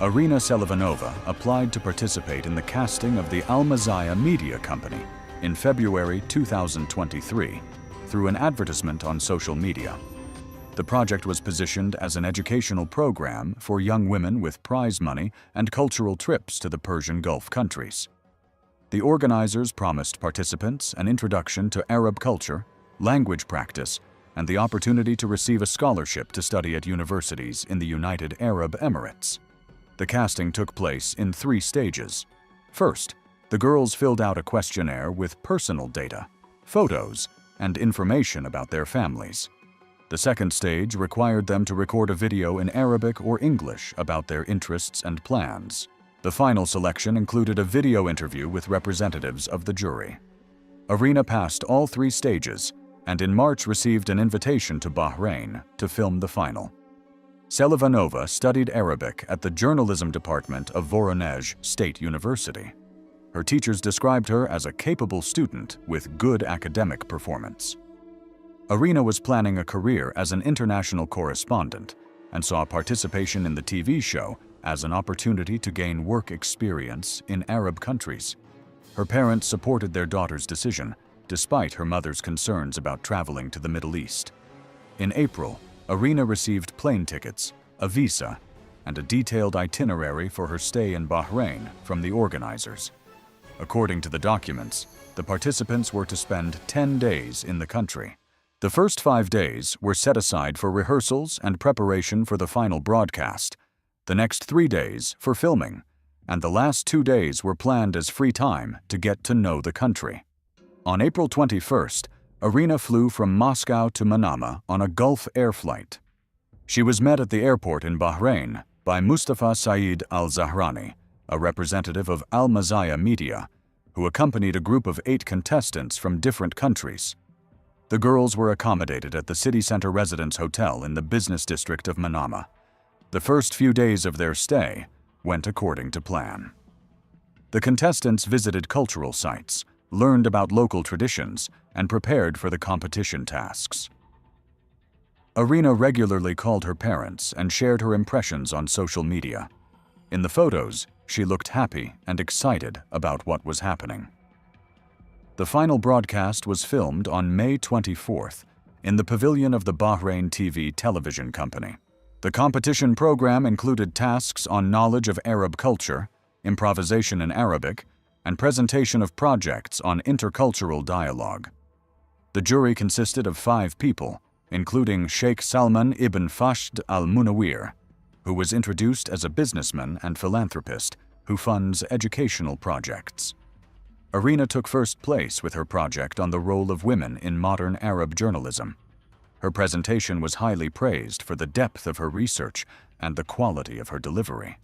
Irina Selivanova applied to participate in the casting of the Al Mazaya Media Company in February 2023 through an advertisement on social media. The project was positioned as an educational program for young women with prize money and cultural trips to the Persian Gulf countries. The organizers promised participants an introduction to Arab culture, language practice, and the opportunity to receive a scholarship to study at universities in the United Arab Emirates. The casting took place in 3 stages. First, the girls filled out a questionnaire with personal data, photos, and information about their families. The second stage required them to record a video in Arabic or English about their interests and plans. The final selection included a video interview with representatives of the jury. Irina passed all 3 stages and in March received an invitation to Bahrain to film the final. Selivanova studied Arabic at the journalism department of Voronezh State University. Her teachers described her as a capable student with good academic performance. Irina was planning a career as an international correspondent and saw participation in the TV show as an opportunity to gain work experience in Arab countries. Her parents supported their daughter's decision, despite her mother's concerns about traveling to the Middle East. In April, Irina received plane tickets, a visa, and a detailed itinerary for her stay in Bahrain from the organizers. According to the documents, the participants were to spend 10 days in the country. The first 5 days were set aside for rehearsals and preparation for the final broadcast, the next 3 days for filming, and the last 2 days were planned as free time to get to know the country. On April 21st, Irina flew from Moscow to Manama on a Gulf Air flight. She was met at the airport in Bahrain by Mustafa Saeed al-Zahrani, a representative of Al Mazaya Media, who accompanied a group of 8 contestants from different countries. The girls were accommodated at the city center residence hotel in the business district of Manama. The first few days of their stay went according to plan. The contestants visited cultural sites, learned about local traditions, and prepared for the competition tasks. Irina regularly called her parents and shared her impressions on social media. In the photos, she looked happy and excited about what was happening. The final broadcast was filmed on May 24th in the pavilion of the Bahrain TV television company. The competition program included tasks on knowledge of Arab culture, improvisation in Arabic, and presentation of projects on intercultural dialogue. The jury consisted of 5 people, including Sheikh Salman ibn Fashed al-Munawir, who was introduced as a businessman and philanthropist who funds educational projects. Arina took first place with her project on the role of women in modern Arab journalism. Her presentation was highly praised for the depth of her research and the quality of her delivery.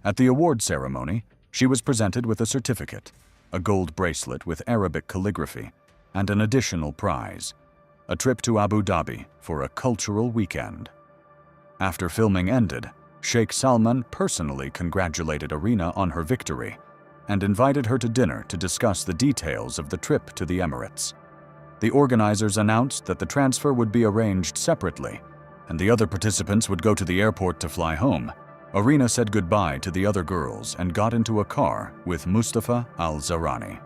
At the award ceremony, she was presented with a certificate, a gold bracelet with Arabic calligraphy, and an additional prize, a trip to Abu Dhabi for a cultural weekend. After filming ended, Sheikh Salman personally congratulated Arina on her victory and invited her to dinner to discuss the details of the trip to the Emirates. The organizers announced that the transfer would be arranged separately, and the other participants would go to the airport to fly home. Arina said goodbye to the other girls and got into a car with Mustafa al-Zarani.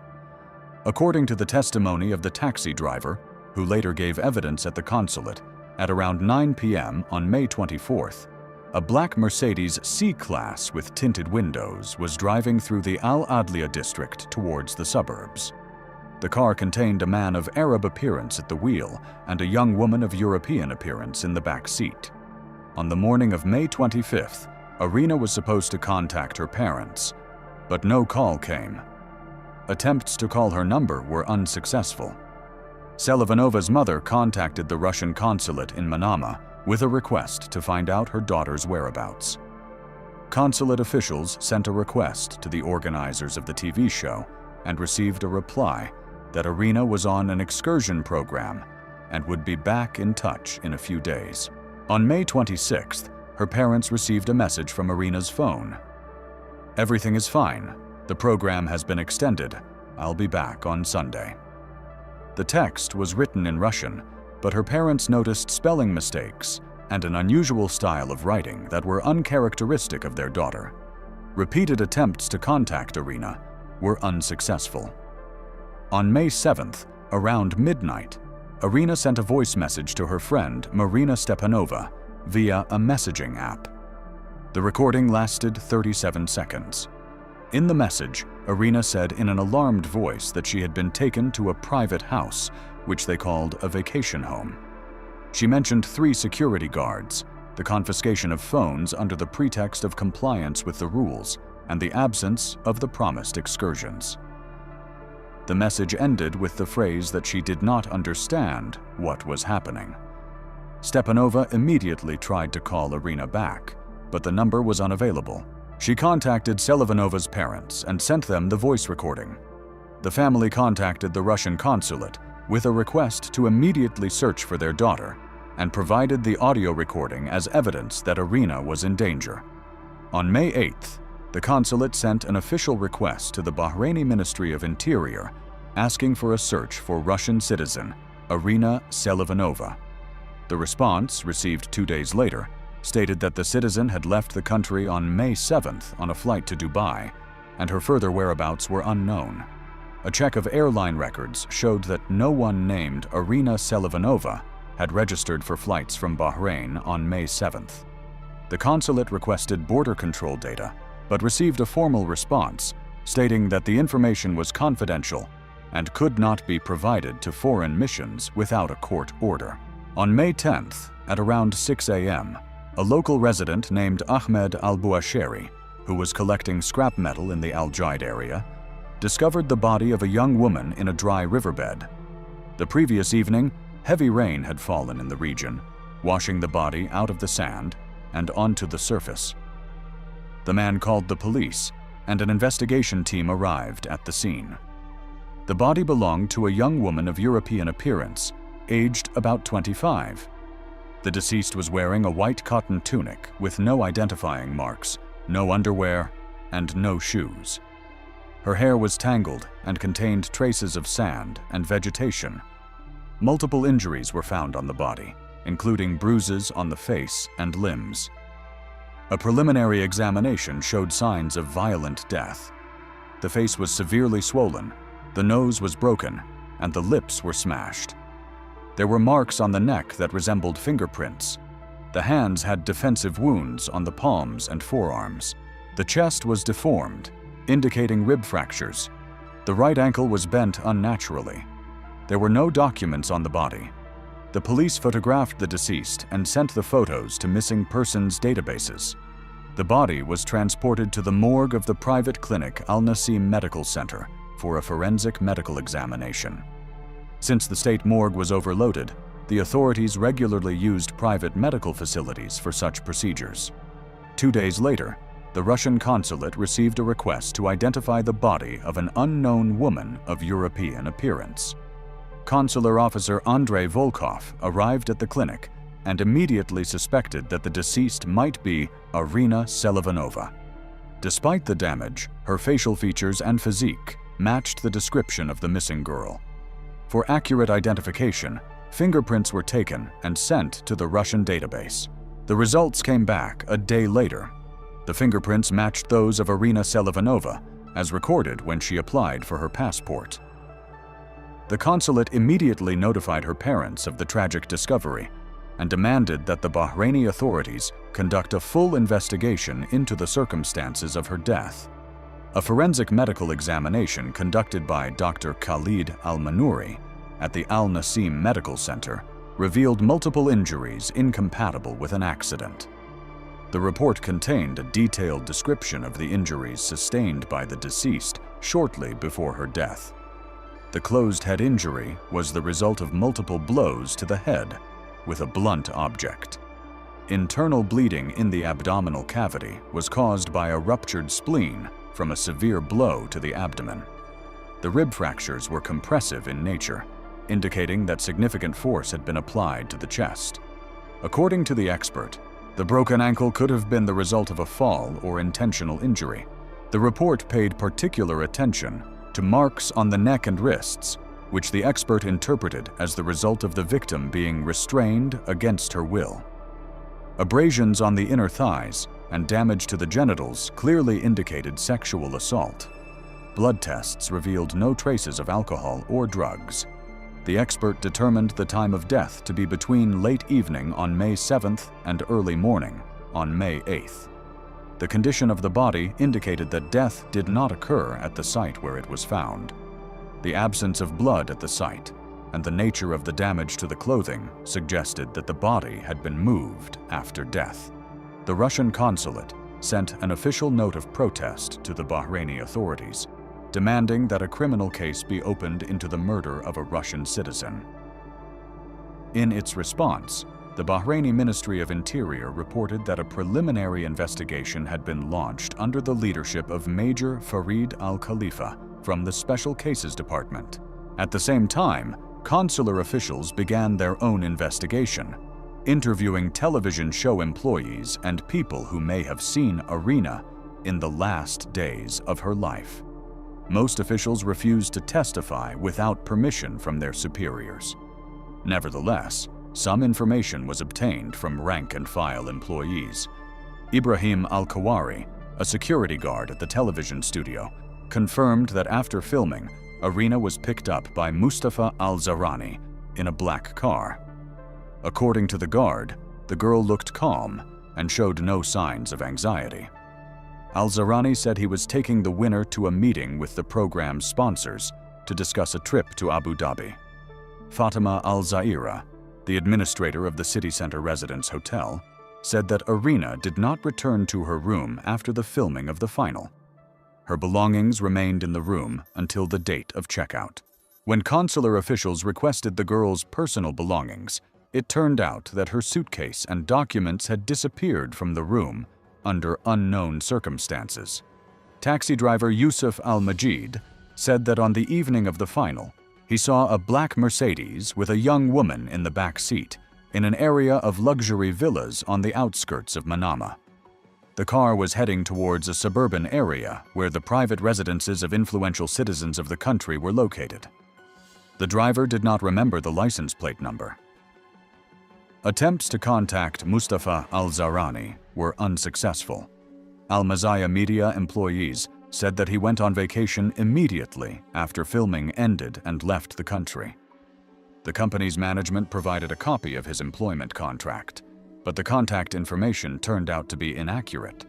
According to the testimony of the taxi driver, who later gave evidence at the consulate, at around 9 p.m. on May 24th, a black Mercedes C-Class with tinted windows was driving through the Al-Adliya district towards the suburbs. The car contained a man of Arab appearance at the wheel and a young woman of European appearance in the back seat. On the morning of May 25th, Arina was supposed to contact her parents, but no call came. Attempts to call her number were unsuccessful. Selivanova's mother contacted the Russian consulate in Manama with a request to find out her daughter's whereabouts. Consulate officials sent a request to the organizers of the TV show and received a reply that Arina was on an excursion program and would be back in touch in a few days. On May 26th, her parents received a message from Arina's phone. "Everything is fine. The program has been extended. I'll be back on Sunday." The text was written in Russian, but her parents noticed spelling mistakes and an unusual style of writing that were uncharacteristic of their daughter. Repeated attempts to contact Arina were unsuccessful. On May 7th, around midnight, Arina sent a voice message to her friend Marina Stepanova via a messaging app. The recording lasted 37 seconds. In the message, Arina said in an alarmed voice that she had been taken to a private house, which they called a vacation home. She mentioned 3 security guards, the confiscation of phones under the pretext of compliance with the rules, and the absence of the promised excursions. The message ended with the phrase that she did not understand what was happening. Stepanova immediately tried to call Arina back, but the number was unavailable. She contacted Selivanova's parents and sent them the voice recording. The family contacted the Russian consulate with a request to immediately search for their daughter and provided the audio recording as evidence that Arina was in danger. On May 8th, the consulate sent an official request to the Bahraini Ministry of Interior asking for a search for Russian citizen Arina Selivanova. The response, received 2 days later, stated that the citizen had left the country on May 7th on a flight to Dubai, and her further whereabouts were unknown. A check of airline records showed that no one named Arina Selivanova had registered for flights from Bahrain on May 7th. The consulate requested border control data, but received a formal response stating that the information was confidential and could not be provided to foreign missions without a court order. On May 10th, at around 6 a.m., a local resident named Ahmed al-Bouasheri, who was collecting scrap metal in the Al-Jaid area, discovered the body of a young woman in a dry riverbed. The previous evening, heavy rain had fallen in the region, washing the body out of the sand and onto the surface. The man called the police, and an investigation team arrived at the scene. The body belonged to a young woman of European appearance, aged about 25. The deceased was wearing a white cotton tunic with no identifying marks, no underwear, and no shoes. Her hair was tangled and contained traces of sand and vegetation. Multiple injuries were found on the body, including bruises on the face and limbs. A preliminary examination showed signs of violent death. The face was severely swollen, the nose was broken, and the lips were smashed. There were marks on the neck that resembled fingerprints. The hands had defensive wounds on the palms and forearms. The chest was deformed, indicating rib fractures. The right ankle was bent unnaturally. There were no documents on the body. The police photographed the deceased and sent the photos to missing persons databases. The body was transported to the morgue of the private clinic Al Nasim Medical Center for a forensic medical examination. Since the state morgue was overloaded, the authorities regularly used private medical facilities for such procedures. 2 days later, the Russian consulate received a request to identify the body of an unknown woman of European appearance. Consular officer Andrei Volkov arrived at the clinic and immediately suspected that the deceased might be Irina Selivanova. Despite the damage, her facial features and physique matched the description of the missing girl. For accurate identification, fingerprints were taken and sent to the Russian database. The results came back a day later. The fingerprints matched those of Irina Selivanova, as recorded when she applied for her passport. The consulate immediately notified her parents of the tragic discovery and demanded that the Bahraini authorities conduct a full investigation into the circumstances of her death. A forensic medical examination conducted by Dr. Khalid Al-Manouri at the Al Nasim Medical Center revealed multiple injuries incompatible with an accident. The report contained a detailed description of the injuries sustained by the deceased shortly before her death. The closed head injury was the result of multiple blows to the head with a blunt object. Internal bleeding in the abdominal cavity was caused by a ruptured spleen from a severe blow to the abdomen. The rib fractures were compressive in nature, indicating that significant force had been applied to the chest. According to the expert, the broken ankle could have been the result of a fall or intentional injury. The report paid particular attention to marks on the neck and wrists, which the expert interpreted as the result of the victim being restrained against her will. Abrasions on the inner thighs and damage to the genitals clearly indicated sexual assault. Blood tests revealed no traces of alcohol or drugs. The expert determined the time of death to be between late evening on May 7th and early morning on May 8th. The condition of the body indicated that death did not occur at the site where it was found. The absence of blood at the site and the nature of the damage to the clothing suggested that the body had been moved after death. The Russian consulate sent an official note of protest to the Bahraini authorities, demanding that a criminal case be opened into the murder of a Russian citizen. In its response, the Bahraini Ministry of Interior reported that a preliminary investigation had been launched under the leadership of Major Farid Al-Khalifa from the Special Cases Department. At the same time, consular officials began their own investigation, interviewing television show employees and people who may have seen Irina in the last days of her life. Most officials refused to testify without permission from their superiors. Nevertheless, some information was obtained from rank-and-file employees. Ibrahim Al-Kawari, a security guard at the television studio, confirmed that after filming, Irina was picked up by Mustafa Al-Zarani in a black car. According to the guard, the girl looked calm and showed no signs of anxiety. Al-Zarani said he was taking the winner to a meeting with the program's sponsors to discuss a trip to Abu Dhabi. Fatima Al-Zaira, the administrator of the city center residence hotel, said that Irina did not return to her room after the filming of the final. Her belongings remained in the room until the date of checkout. When consular officials requested the girl's personal belongings, it turned out that her suitcase and documents had disappeared from the room under unknown circumstances. Taxi driver Yusuf Al-Majid said that on the evening of the final, he saw a black Mercedes with a young woman in the back seat in an area of luxury villas on the outskirts of Manama. The car was heading towards a suburban area where the private residences of influential citizens of the country were located. The driver did not remember the license plate number. Attempts to contact Mustafa Al-Zarani were unsuccessful. Al-Mazaya media employees said that he went on vacation immediately after filming ended and left the country. The company's management provided a copy of his employment contract, but the contact information turned out to be inaccurate.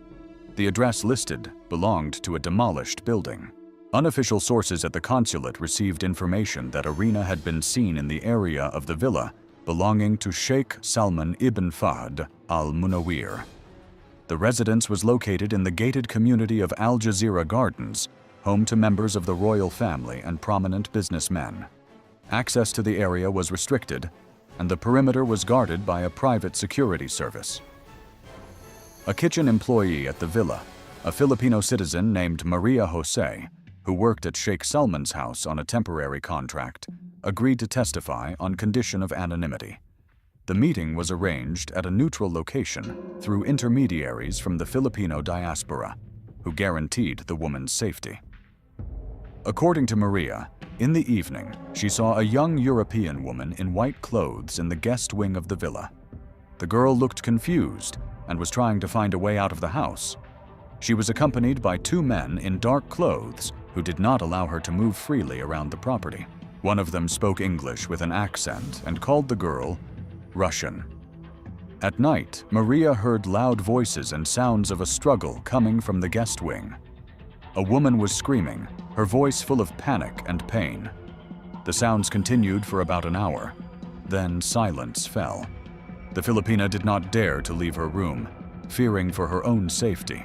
The address listed belonged to a demolished building. Unofficial sources at the consulate received information that Irina had been seen in the area of the villa belonging to Sheikh Salman ibn Fahd al-Munawir. The residence was located in the gated community of Al Jazeera Gardens, home to members of the royal family and prominent businessmen. Access to the area was restricted, and the perimeter was guarded by a private security service. A kitchen employee at the villa, a Filipino citizen named Maria Jose, who worked at Sheikh Salman's house on a temporary contract, agreed to testify on condition of anonymity. The meeting was arranged at a neutral location through intermediaries from the Filipino diaspora, who guaranteed the woman's safety. According to Maria, in the evening, she saw a young European woman in white clothes in the guest wing of the villa. The girl looked confused and was trying to find a way out of the house. She was accompanied by two men in dark clothes who did not allow her to move freely around the property. One of them spoke English with an accent and called the girl Russian. At night, Maria heard loud voices and sounds of a struggle coming from the guest wing. A woman was screaming, her voice full of panic and pain. The sounds continued for about an hour. Then silence fell. The Filipina did not dare to leave her room, fearing for her own safety.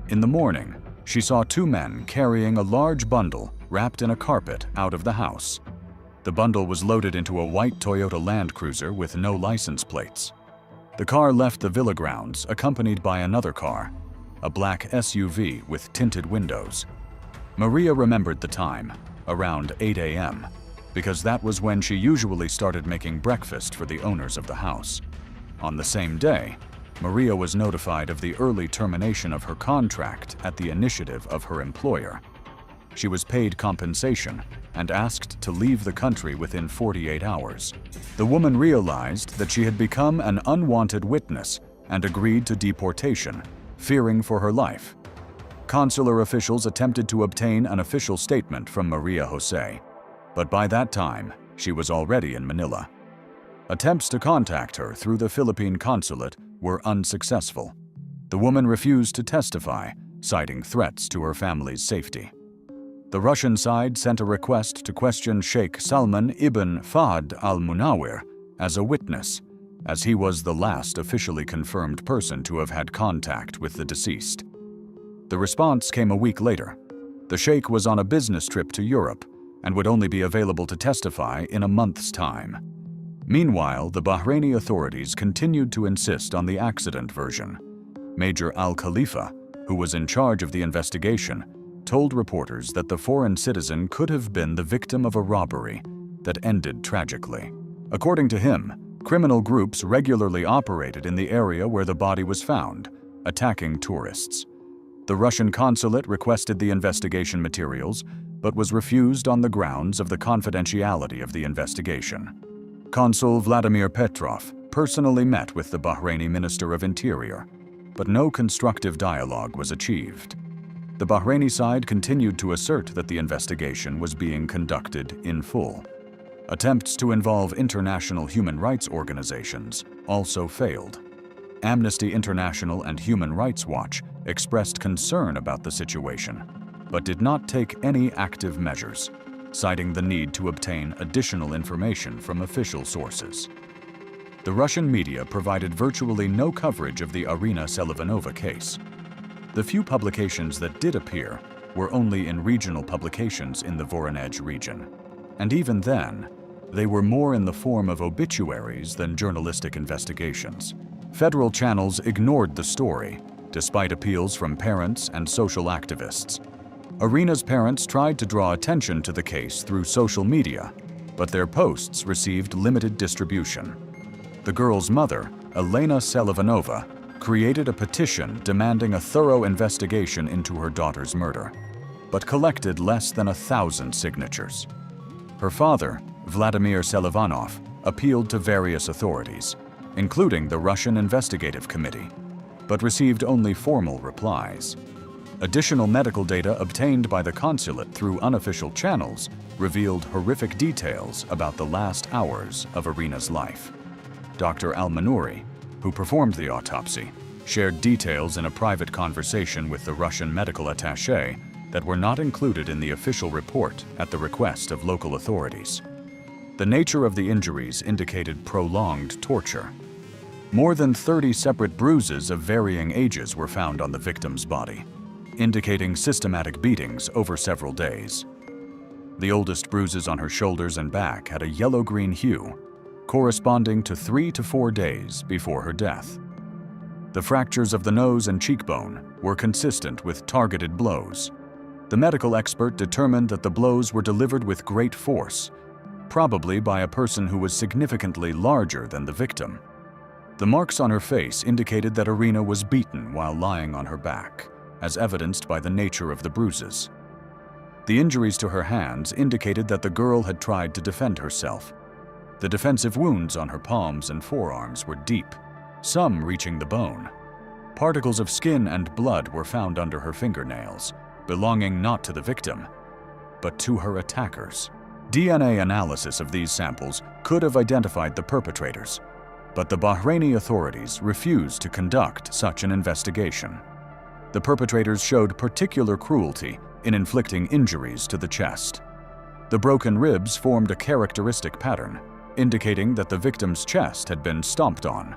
In the morning, she saw two men carrying a large bundle wrapped in a carpet out of the house. The bundle was loaded into a white Toyota Land Cruiser with no license plates. The car left the villa grounds accompanied by another car, a black SUV with tinted windows. Maria remembered the time, around 8 a.m., because that was when she usually started making breakfast for the owners of the house. On the same day, Maria was notified of the early termination of her contract at the initiative of her employer. She was paid compensation and asked to leave the country within 48 hours. The woman realized that she had become an unwanted witness and agreed to deportation, fearing for her life. Consular officials attempted to obtain an official statement from Maria Jose, but by that time, she was already in Manila. Attempts to contact her through the Philippine consulate were unsuccessful. The woman refused to testify, citing threats to her family's safety. The Russian side sent a request to question Sheikh Salman ibn Fahd al-Munawir as a witness, as he was the last officially confirmed person to have had contact with the deceased. The response came a week later. The sheikh was on a business trip to Europe and would only be available to testify in a month's time. Meanwhile, the Bahraini authorities continued to insist on the accident version. Major Al-Khalifa, who was in charge of the investigation, told reporters that the foreign citizen could have been the victim of a robbery that ended tragically. According to him, criminal groups regularly operated in the area where the body was found, attacking tourists. The Russian consulate requested the investigation materials, but was refused on the grounds of the confidentiality of the investigation. Consul Vladimir Petrov personally met with the Bahraini Minister of Interior, but no constructive dialogue was achieved. The Bahraini side continued to assert that the investigation was being conducted in full. Attempts to involve international human rights organizations also failed. Amnesty International and Human Rights Watch expressed concern about the situation, but did not take any active measures, citing the need to obtain additional information from official sources. The Russian media provided virtually no coverage of the Irina Selivanova case. The few publications that did appear were only in regional publications in the Voronezh region, and even then, they were more in the form of obituaries than journalistic investigations. Federal channels ignored the story, despite appeals from parents and social activists. Irina's parents tried to draw attention to the case through social media, but their posts received limited distribution. The girl's mother, Elena Selivanova, created a petition demanding a thorough investigation into her daughter's murder, but collected less than 1,000 signatures. Her father, Vladimir Selivanov, appealed to various authorities, including the Russian Investigative Committee, but received only formal replies. Additional medical data obtained by the consulate through unofficial channels revealed horrific details about the last hours of Irina's life. Dr. Al-Manouri, who performed the autopsy, shared details in a private conversation with the Russian medical attaché that were not included in the official report at the request of local authorities. The nature of the injuries indicated prolonged torture. More than 30 separate bruises of varying ages were found on the victim's body, indicating systematic beatings over several days. The oldest bruises on her shoulders and back had a yellow-green hue, corresponding to 3 to 4 days before her death. The fractures of the nose and cheekbone were consistent with targeted blows. The medical expert determined that the blows were delivered with great force, probably by a person who was significantly larger than the victim. The marks on her face indicated that Irina was beaten while lying on her back, as evidenced by the nature of the bruises. The injuries to her hands indicated that the girl had tried to defend herself. The defensive wounds on her palms and forearms were deep, some reaching the bone. Particles of skin and blood were found under her fingernails, belonging not to the victim, but to her attackers. DNA analysis of these samples could have identified the perpetrators, but the Bahraini authorities refused to conduct such an investigation. The perpetrators showed particular cruelty in inflicting injuries to the chest. The broken ribs formed a characteristic pattern, indicating that the victim's chest had been stomped on.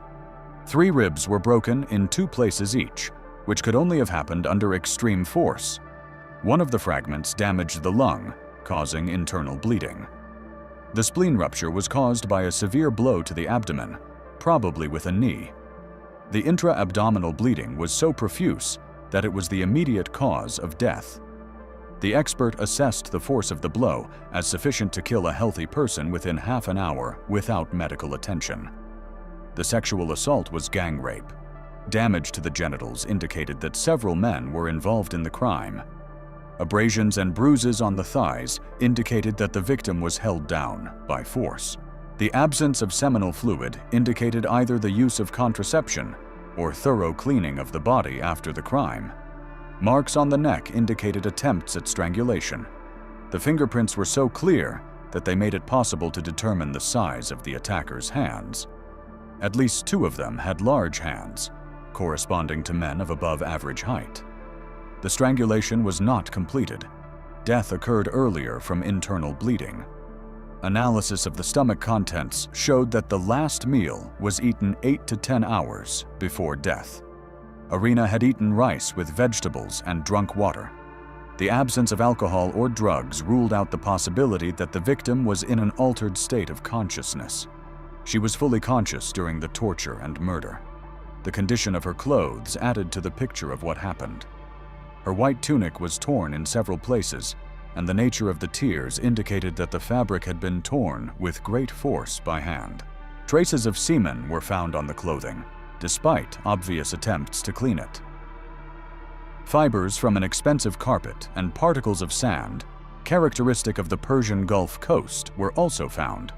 3 ribs were broken in 2 places each, which could only have happened under extreme force. One of the fragments damaged the lung, causing internal bleeding. The spleen rupture was caused by a severe blow to the abdomen, probably with a knee. The intra-abdominal bleeding was so profuse that it was the immediate cause of death. The expert assessed the force of the blow as sufficient to kill a healthy person within half an hour without medical attention. The sexual assault was gang rape. Damage to the genitals indicated that several men were involved in the crime. Abrasions and bruises on the thighs indicated that the victim was held down by force. The absence of seminal fluid indicated either the use of contraception or thorough cleaning of the body after the crime. Marks on the neck indicated attempts at strangulation. The fingerprints were so clear that they made it possible to determine the size of the attacker's hands. At least 2 of them had large hands, corresponding to men of above average height. The strangulation was not completed. Death occurred earlier from internal bleeding. Analysis of the stomach contents showed that the last meal was eaten 8 to 10 hours before death. Irina had eaten rice with vegetables and drunk water. The absence of alcohol or drugs ruled out the possibility that the victim was in an altered state of consciousness. She was fully conscious during the torture and murder. The condition of her clothes added to the picture of what happened. Her white tunic was torn in several places, and the nature of the tears indicated that the fabric had been torn with great force by hand. Traces of semen were found on the clothing, despite obvious attempts to clean it. Fibers from an expensive carpet and particles of sand, characteristic of the Persian Gulf coast, were also found.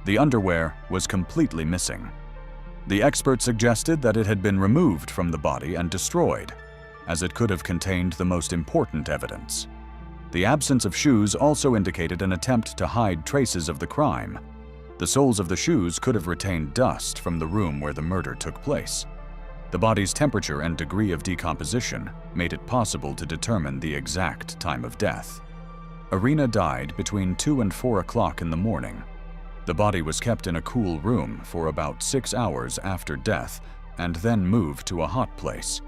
The underwear was completely missing. The expert suggested that it had been removed from the body and destroyed, as it could have contained the most important evidence. The absence of shoes also indicated an attempt to hide traces of the crime. The soles of the shoes could have retained dust from the room where the murder took place. The body's temperature and degree of decomposition made it possible to determine the exact time of death. Irina died between 2 and 4 o'clock in the morning. The body was kept in a cool room for about 6 hours after death and then moved to a hot place.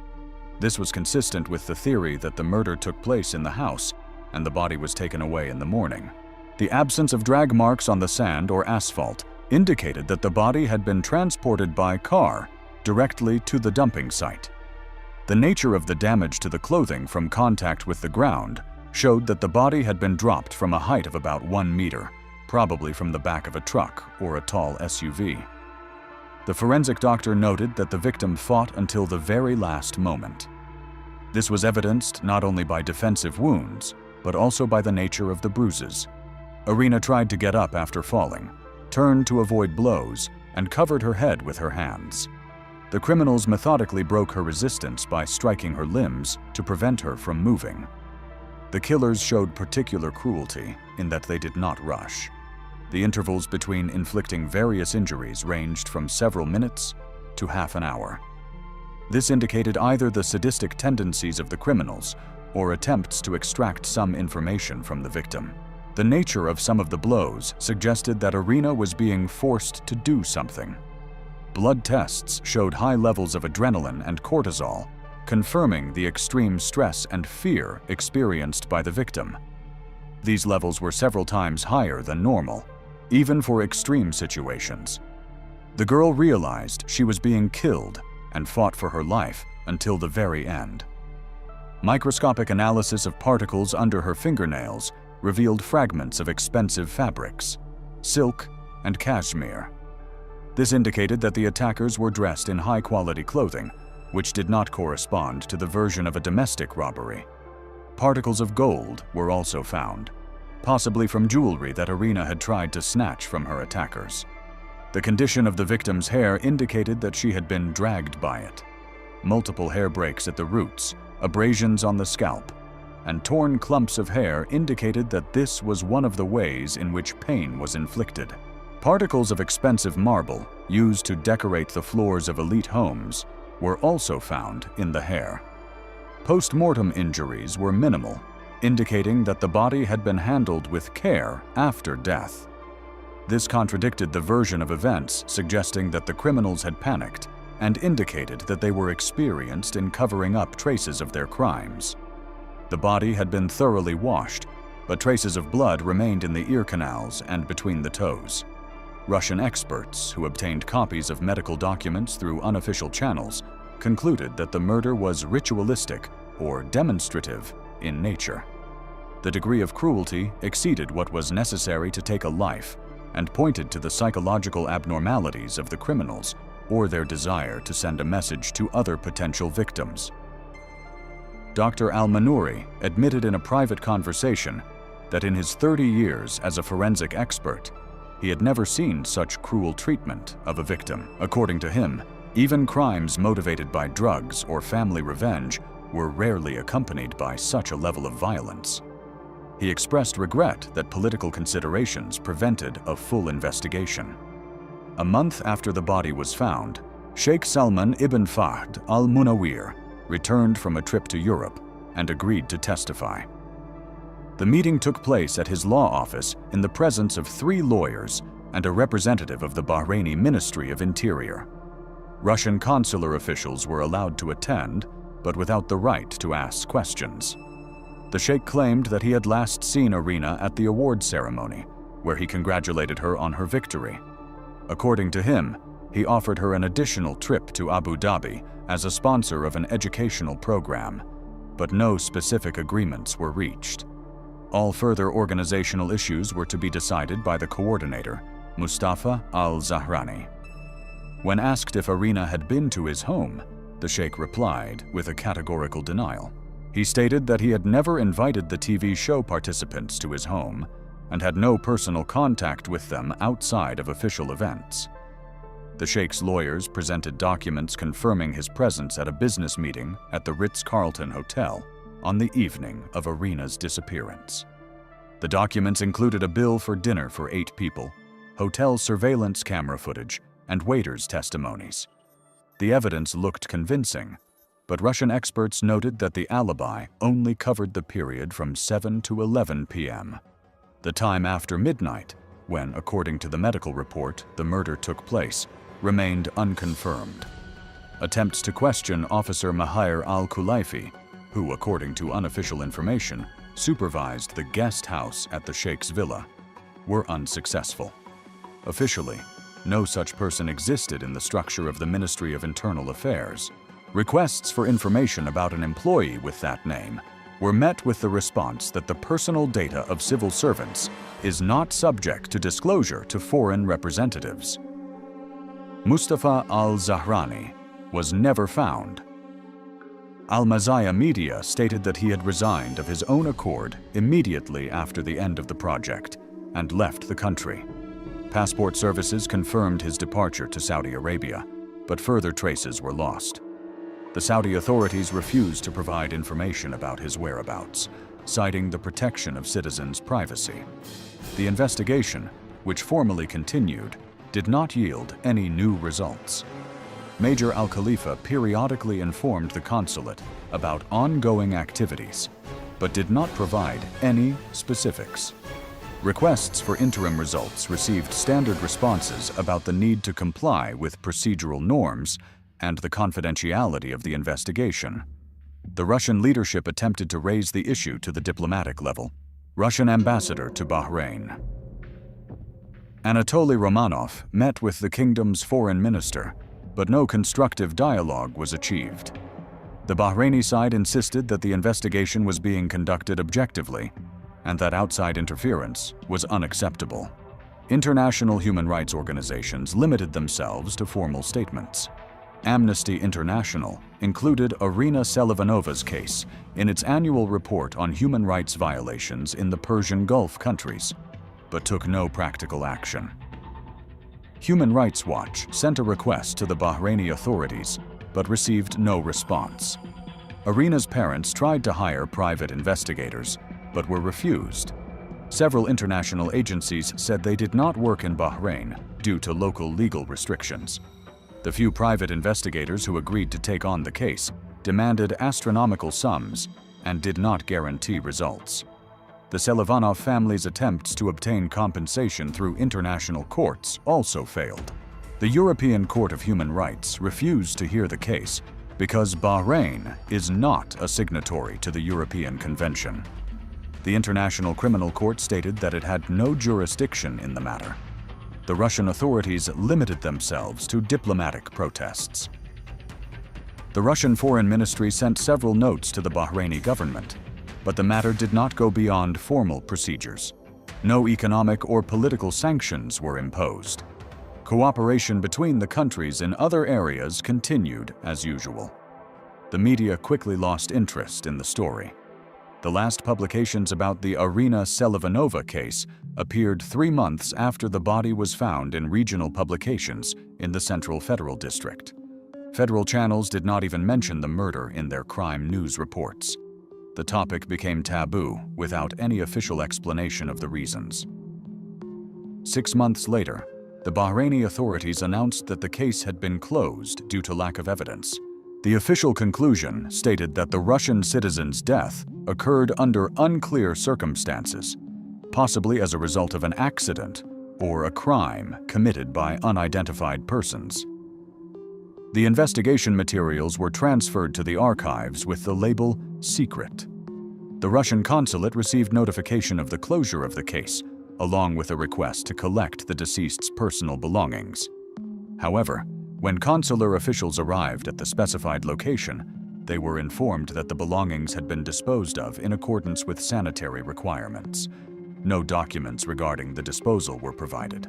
This was consistent with the theory that the murder took place in the house and the body was taken away in the morning. The absence of drag marks on the sand or asphalt indicated that the body had been transported by car directly to the dumping site. The nature of the damage to the clothing from contact with the ground showed that the body had been dropped from a height of about 1 meter, probably from the back of a truck or a tall SUV. The forensic doctor noted that the victim fought until the very last moment. This was evidenced not only by defensive wounds, but also by the nature of the bruises. Irina tried to get up after falling, turned to avoid blows, and covered her head with her hands. The criminals methodically broke her resistance by striking her limbs to prevent her from moving. The killers showed particular cruelty in that they did not rush. The intervals between inflicting various injuries ranged from several minutes to half an hour. This indicated either the sadistic tendencies of the criminals or attempts to extract some information from the victim. The nature of some of the blows suggested that Irina was being forced to do something. Blood tests showed high levels of adrenaline and cortisol, confirming the extreme stress and fear experienced by the victim. These levels were several times higher than normal, even for extreme situations. The girl realized she was being killed and fought for her life until the very end. Microscopic analysis of particles under her fingernails revealed fragments of expensive fabrics, silk, and cashmere. This indicated that the attackers were dressed in high-quality clothing, which did not correspond to the version of a domestic robbery. Particles of gold were also found, possibly from jewelry that Irina had tried to snatch from her attackers. The condition of the victim's hair indicated that she had been dragged by it. Multiple hair breaks at the roots, abrasions on the scalp, and torn clumps of hair indicated that this was one of the ways in which pain was inflicted. Particles of expensive marble, used to decorate the floors of elite homes, were also found in the hair. Post-mortem injuries were minimal, indicating that the body had been handled with care after death. This contradicted the version of events suggesting that the criminals had panicked and indicated that they were experienced in covering up traces of their crimes. The body had been thoroughly washed, but traces of blood remained in the ear canals and between the toes. Russian experts, who obtained copies of medical documents through unofficial channels, concluded that the murder was ritualistic or demonstrative in nature. The degree of cruelty exceeded what was necessary to take a life and pointed to the psychological abnormalities of the criminals or their desire to send a message to other potential victims. Dr. Al-Manouri admitted in a private conversation that in his 30 years as a forensic expert, he had never seen such cruel treatment of a victim. According to him, even crimes motivated by drugs or family revenge were rarely accompanied by such a level of violence. He expressed regret that political considerations prevented a full investigation. A month after the body was found, Sheikh Salman ibn Fahd al-Munawir returned from a trip to Europe and agreed to testify. The meeting took place at his law office in the presence of 3 lawyers and a representative of the Bahraini Ministry of Interior. Russian consular officials were allowed to attend, but without the right to ask questions. The sheikh claimed that he had last seen Irina at the award ceremony, where he congratulated her on her victory. According to him, he offered her an additional trip to Abu Dhabi as a sponsor of an educational program, but no specific agreements were reached. All further organizational issues were to be decided by the coordinator, Mustafa al-Zahrani. When asked if Irina had been to his home, the sheikh replied with a categorical denial. He stated that he had never invited the TV show participants to his home and had no personal contact with them outside of official events. The sheikh's lawyers presented documents confirming his presence at a business meeting at the Ritz-Carlton Hotel on the evening of Irina's disappearance. The documents included a bill for dinner for 8 people, hotel surveillance camera footage, and waiters' testimonies. The evidence looked convincing, but Russian experts noted that the alibi only covered the period from 7 to 11 p.m. The time after midnight, when, according to the medical report, the murder took place, remained unconfirmed. Attempts to question Officer Maher al-Kulaifi, who, according to unofficial information, supervised the guest house at the sheikh's villa, were unsuccessful. Officially, no such person existed in the structure of the Ministry of Internal Affairs. Requests for information about an employee with that name were met with the response that the personal data of civil servants is not subject to disclosure to foreign representatives. Mustafa al-Zahrani was never found. Al-Mazaya Media stated that he had resigned of his own accord immediately after the end of the project and left the country. Passport services confirmed his departure to Saudi Arabia, but further traces were lost. The Saudi authorities refused to provide information about his whereabouts, citing the protection of citizens' privacy. The investigation, which formally continued, did not yield any new results. Major Al-Khalifa periodically informed the consulate about ongoing activities, but did not provide any specifics. Requests for interim results received standard responses about the need to comply with procedural norms and the confidentiality of the investigation. The Russian leadership attempted to raise the issue to the diplomatic level. Russian ambassador to Bahrain. Anatoly Romanov met with the kingdom's foreign minister, but no constructive dialogue was achieved. The Bahraini side insisted that the investigation was being conducted objectively and that outside interference was unacceptable. International human rights organizations limited themselves to formal statements. Amnesty International included Irina Selivanova's case in its annual report on human rights violations in the Persian Gulf countries, but took no practical action. Human Rights Watch sent a request to the Bahraini authorities, but received no response. Irina's parents tried to hire private investigators, but were refused. Several international agencies said they did not work in Bahrain due to local legal restrictions. The few private investigators who agreed to take on the case demanded astronomical sums and did not guarantee results. The Selivanov family's attempts to obtain compensation through international courts also failed. The European Court of Human Rights refused to hear the case because Bahrain is not a signatory to the European Convention. The International Criminal Court stated that it had no jurisdiction in the matter. The Russian authorities limited themselves to diplomatic protests. The Russian Foreign Ministry sent several notes to the Bahraini government, but the matter did not go beyond formal procedures. No economic or political sanctions were imposed. Cooperation between the countries in other areas continued as usual. The media quickly lost interest in the story. The last publications about the Irina Selivanova case appeared 3 months after the body was found in regional publications in the Central Federal District. Federal channels did not even mention the murder in their crime news reports. The topic became taboo without any official explanation of the reasons. 6 months later, the Bahraini authorities announced that the case had been closed due to lack of evidence. The official conclusion stated that the Russian citizen's death occurred under unclear circumstances, possibly as a result of an accident or a crime committed by unidentified persons. The investigation materials were transferred to the archives with the label "Secret." The Russian consulate received notification of the closure of the case, along with a request to collect the deceased's personal belongings. However, when consular officials arrived at the specified location, they were informed that the belongings had been disposed of in accordance with sanitary requirements. No documents regarding the disposal were provided.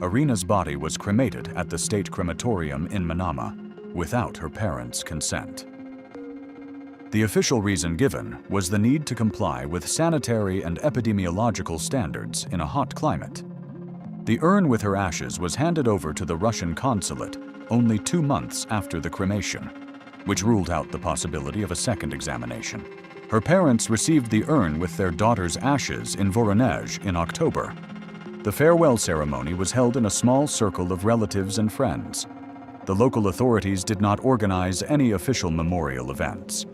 Irina's body was cremated at the state crematorium in Manama without her parents' consent. The official reason given was the need to comply with sanitary and epidemiological standards in a hot climate. The urn with her ashes was handed over to the Russian consulate only 2 months after the cremation, which ruled out the possibility of a second examination. Her parents received the urn with their daughter's ashes in Voronezh in October. The farewell ceremony was held in a small circle of relatives and friends. The local authorities did not organize any official memorial events.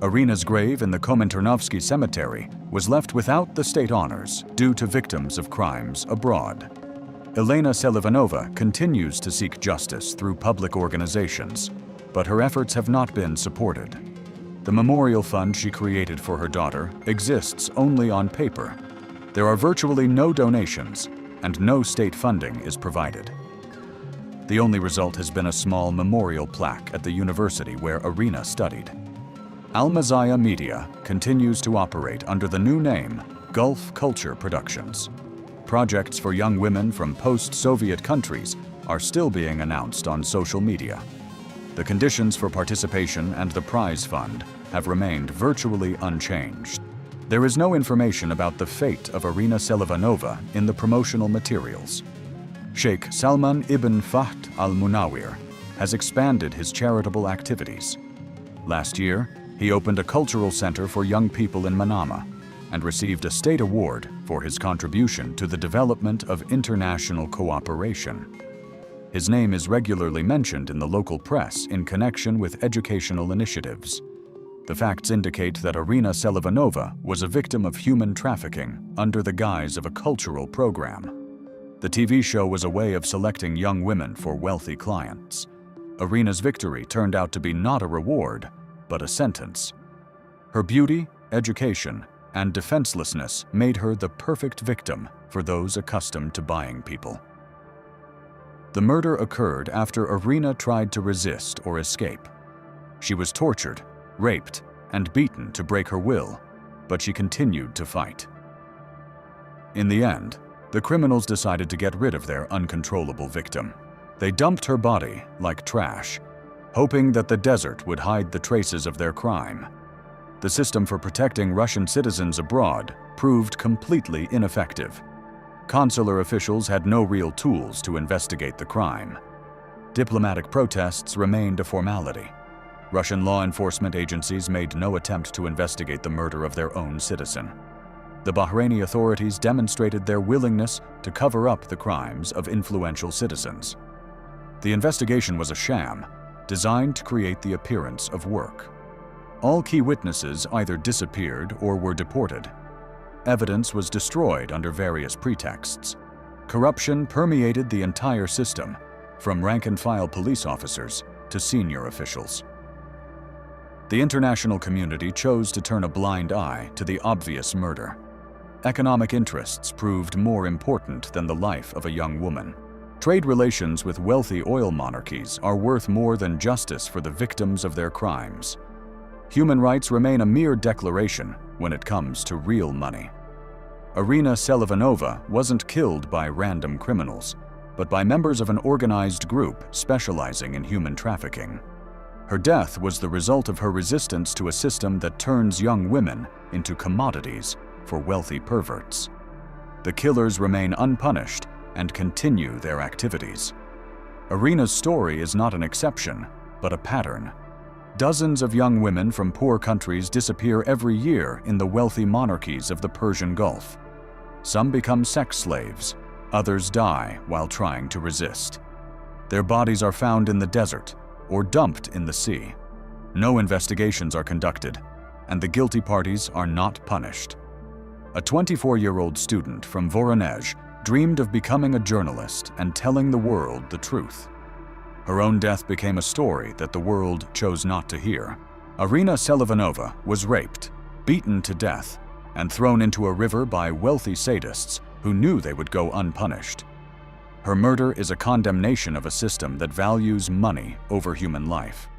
Irina's grave in the Komentarnovsky Cemetery was left without the state honors due to victims of crimes abroad. Elena Selivanova continues to seek justice through public organizations, but her efforts have not been supported. The memorial fund she created for her daughter exists only on paper. There are virtually no donations, and no state funding is provided. The only result has been a small memorial plaque at the university where Irina studied. Al-Mazaya Media continues to operate under the new name Gulf Culture Productions. Projects for young women from post-Soviet countries are still being announced on social media. The conditions for participation and the prize fund have remained virtually unchanged. There is no information about the fate of Irina Selivanova in the promotional materials. Sheikh Salman ibn Fahd al-Munawir has expanded his charitable activities. Last year, he opened a cultural center for young people in Manama and received a state award for his contribution to the development of international cooperation. His name is regularly mentioned in the local press in connection with educational initiatives. The facts indicate that Irina Selivanova was a victim of human trafficking under the guise of a cultural program. The TV show was a way of selecting young women for wealthy clients. Irina's victory turned out to be not a reward, but a sentence. Her beauty, education, and defenselessness made her the perfect victim for those accustomed to buying people. The murder occurred after Irina tried to resist or escape. She was tortured, raped, and beaten to break her will, but she continued to fight. In the end, the criminals decided to get rid of their uncontrollable victim. They dumped her body like trash, hoping that the desert would hide the traces of their crime. The system for protecting Russian citizens abroad proved completely ineffective. Consular officials had no real tools to investigate the crime. Diplomatic protests remained a formality. Russian law enforcement agencies made no attempt to investigate the murder of their own citizen. The Bahraini authorities demonstrated their willingness to cover up the crimes of influential citizens. The investigation was a sham, designed to create the appearance of work. All key witnesses either disappeared or were deported. Evidence was destroyed under various pretexts. Corruption permeated the entire system, from rank-and-file police officers to senior officials. The international community chose to turn a blind eye to the obvious murder. Economic interests proved more important than the life of a young woman. Trade relations with wealthy oil monarchies are worth more than justice for the victims of their crimes. Human rights remain a mere declaration when it comes to real money. Irina Selivanova wasn't killed by random criminals, but by members of an organized group specializing in human trafficking. Her death was the result of her resistance to a system that turns young women into commodities for wealthy perverts. The killers remain unpunished and continue their activities. Irina's story is not an exception, but a pattern. Dozens of young women from poor countries disappear every year in the wealthy monarchies of the Persian Gulf. Some become sex slaves, others die while trying to resist. Their bodies are found in the desert or dumped in the sea. No investigations are conducted, and the guilty parties are not punished. A 24-year-old student from Voronezh dreamed of becoming a journalist and telling the world the truth. Her own death became a story that the world chose not to hear. Irina Selivanova was raped, beaten to death, and thrown into a river by wealthy sadists who knew they would go unpunished. Her murder is a condemnation of a system that values money over human life.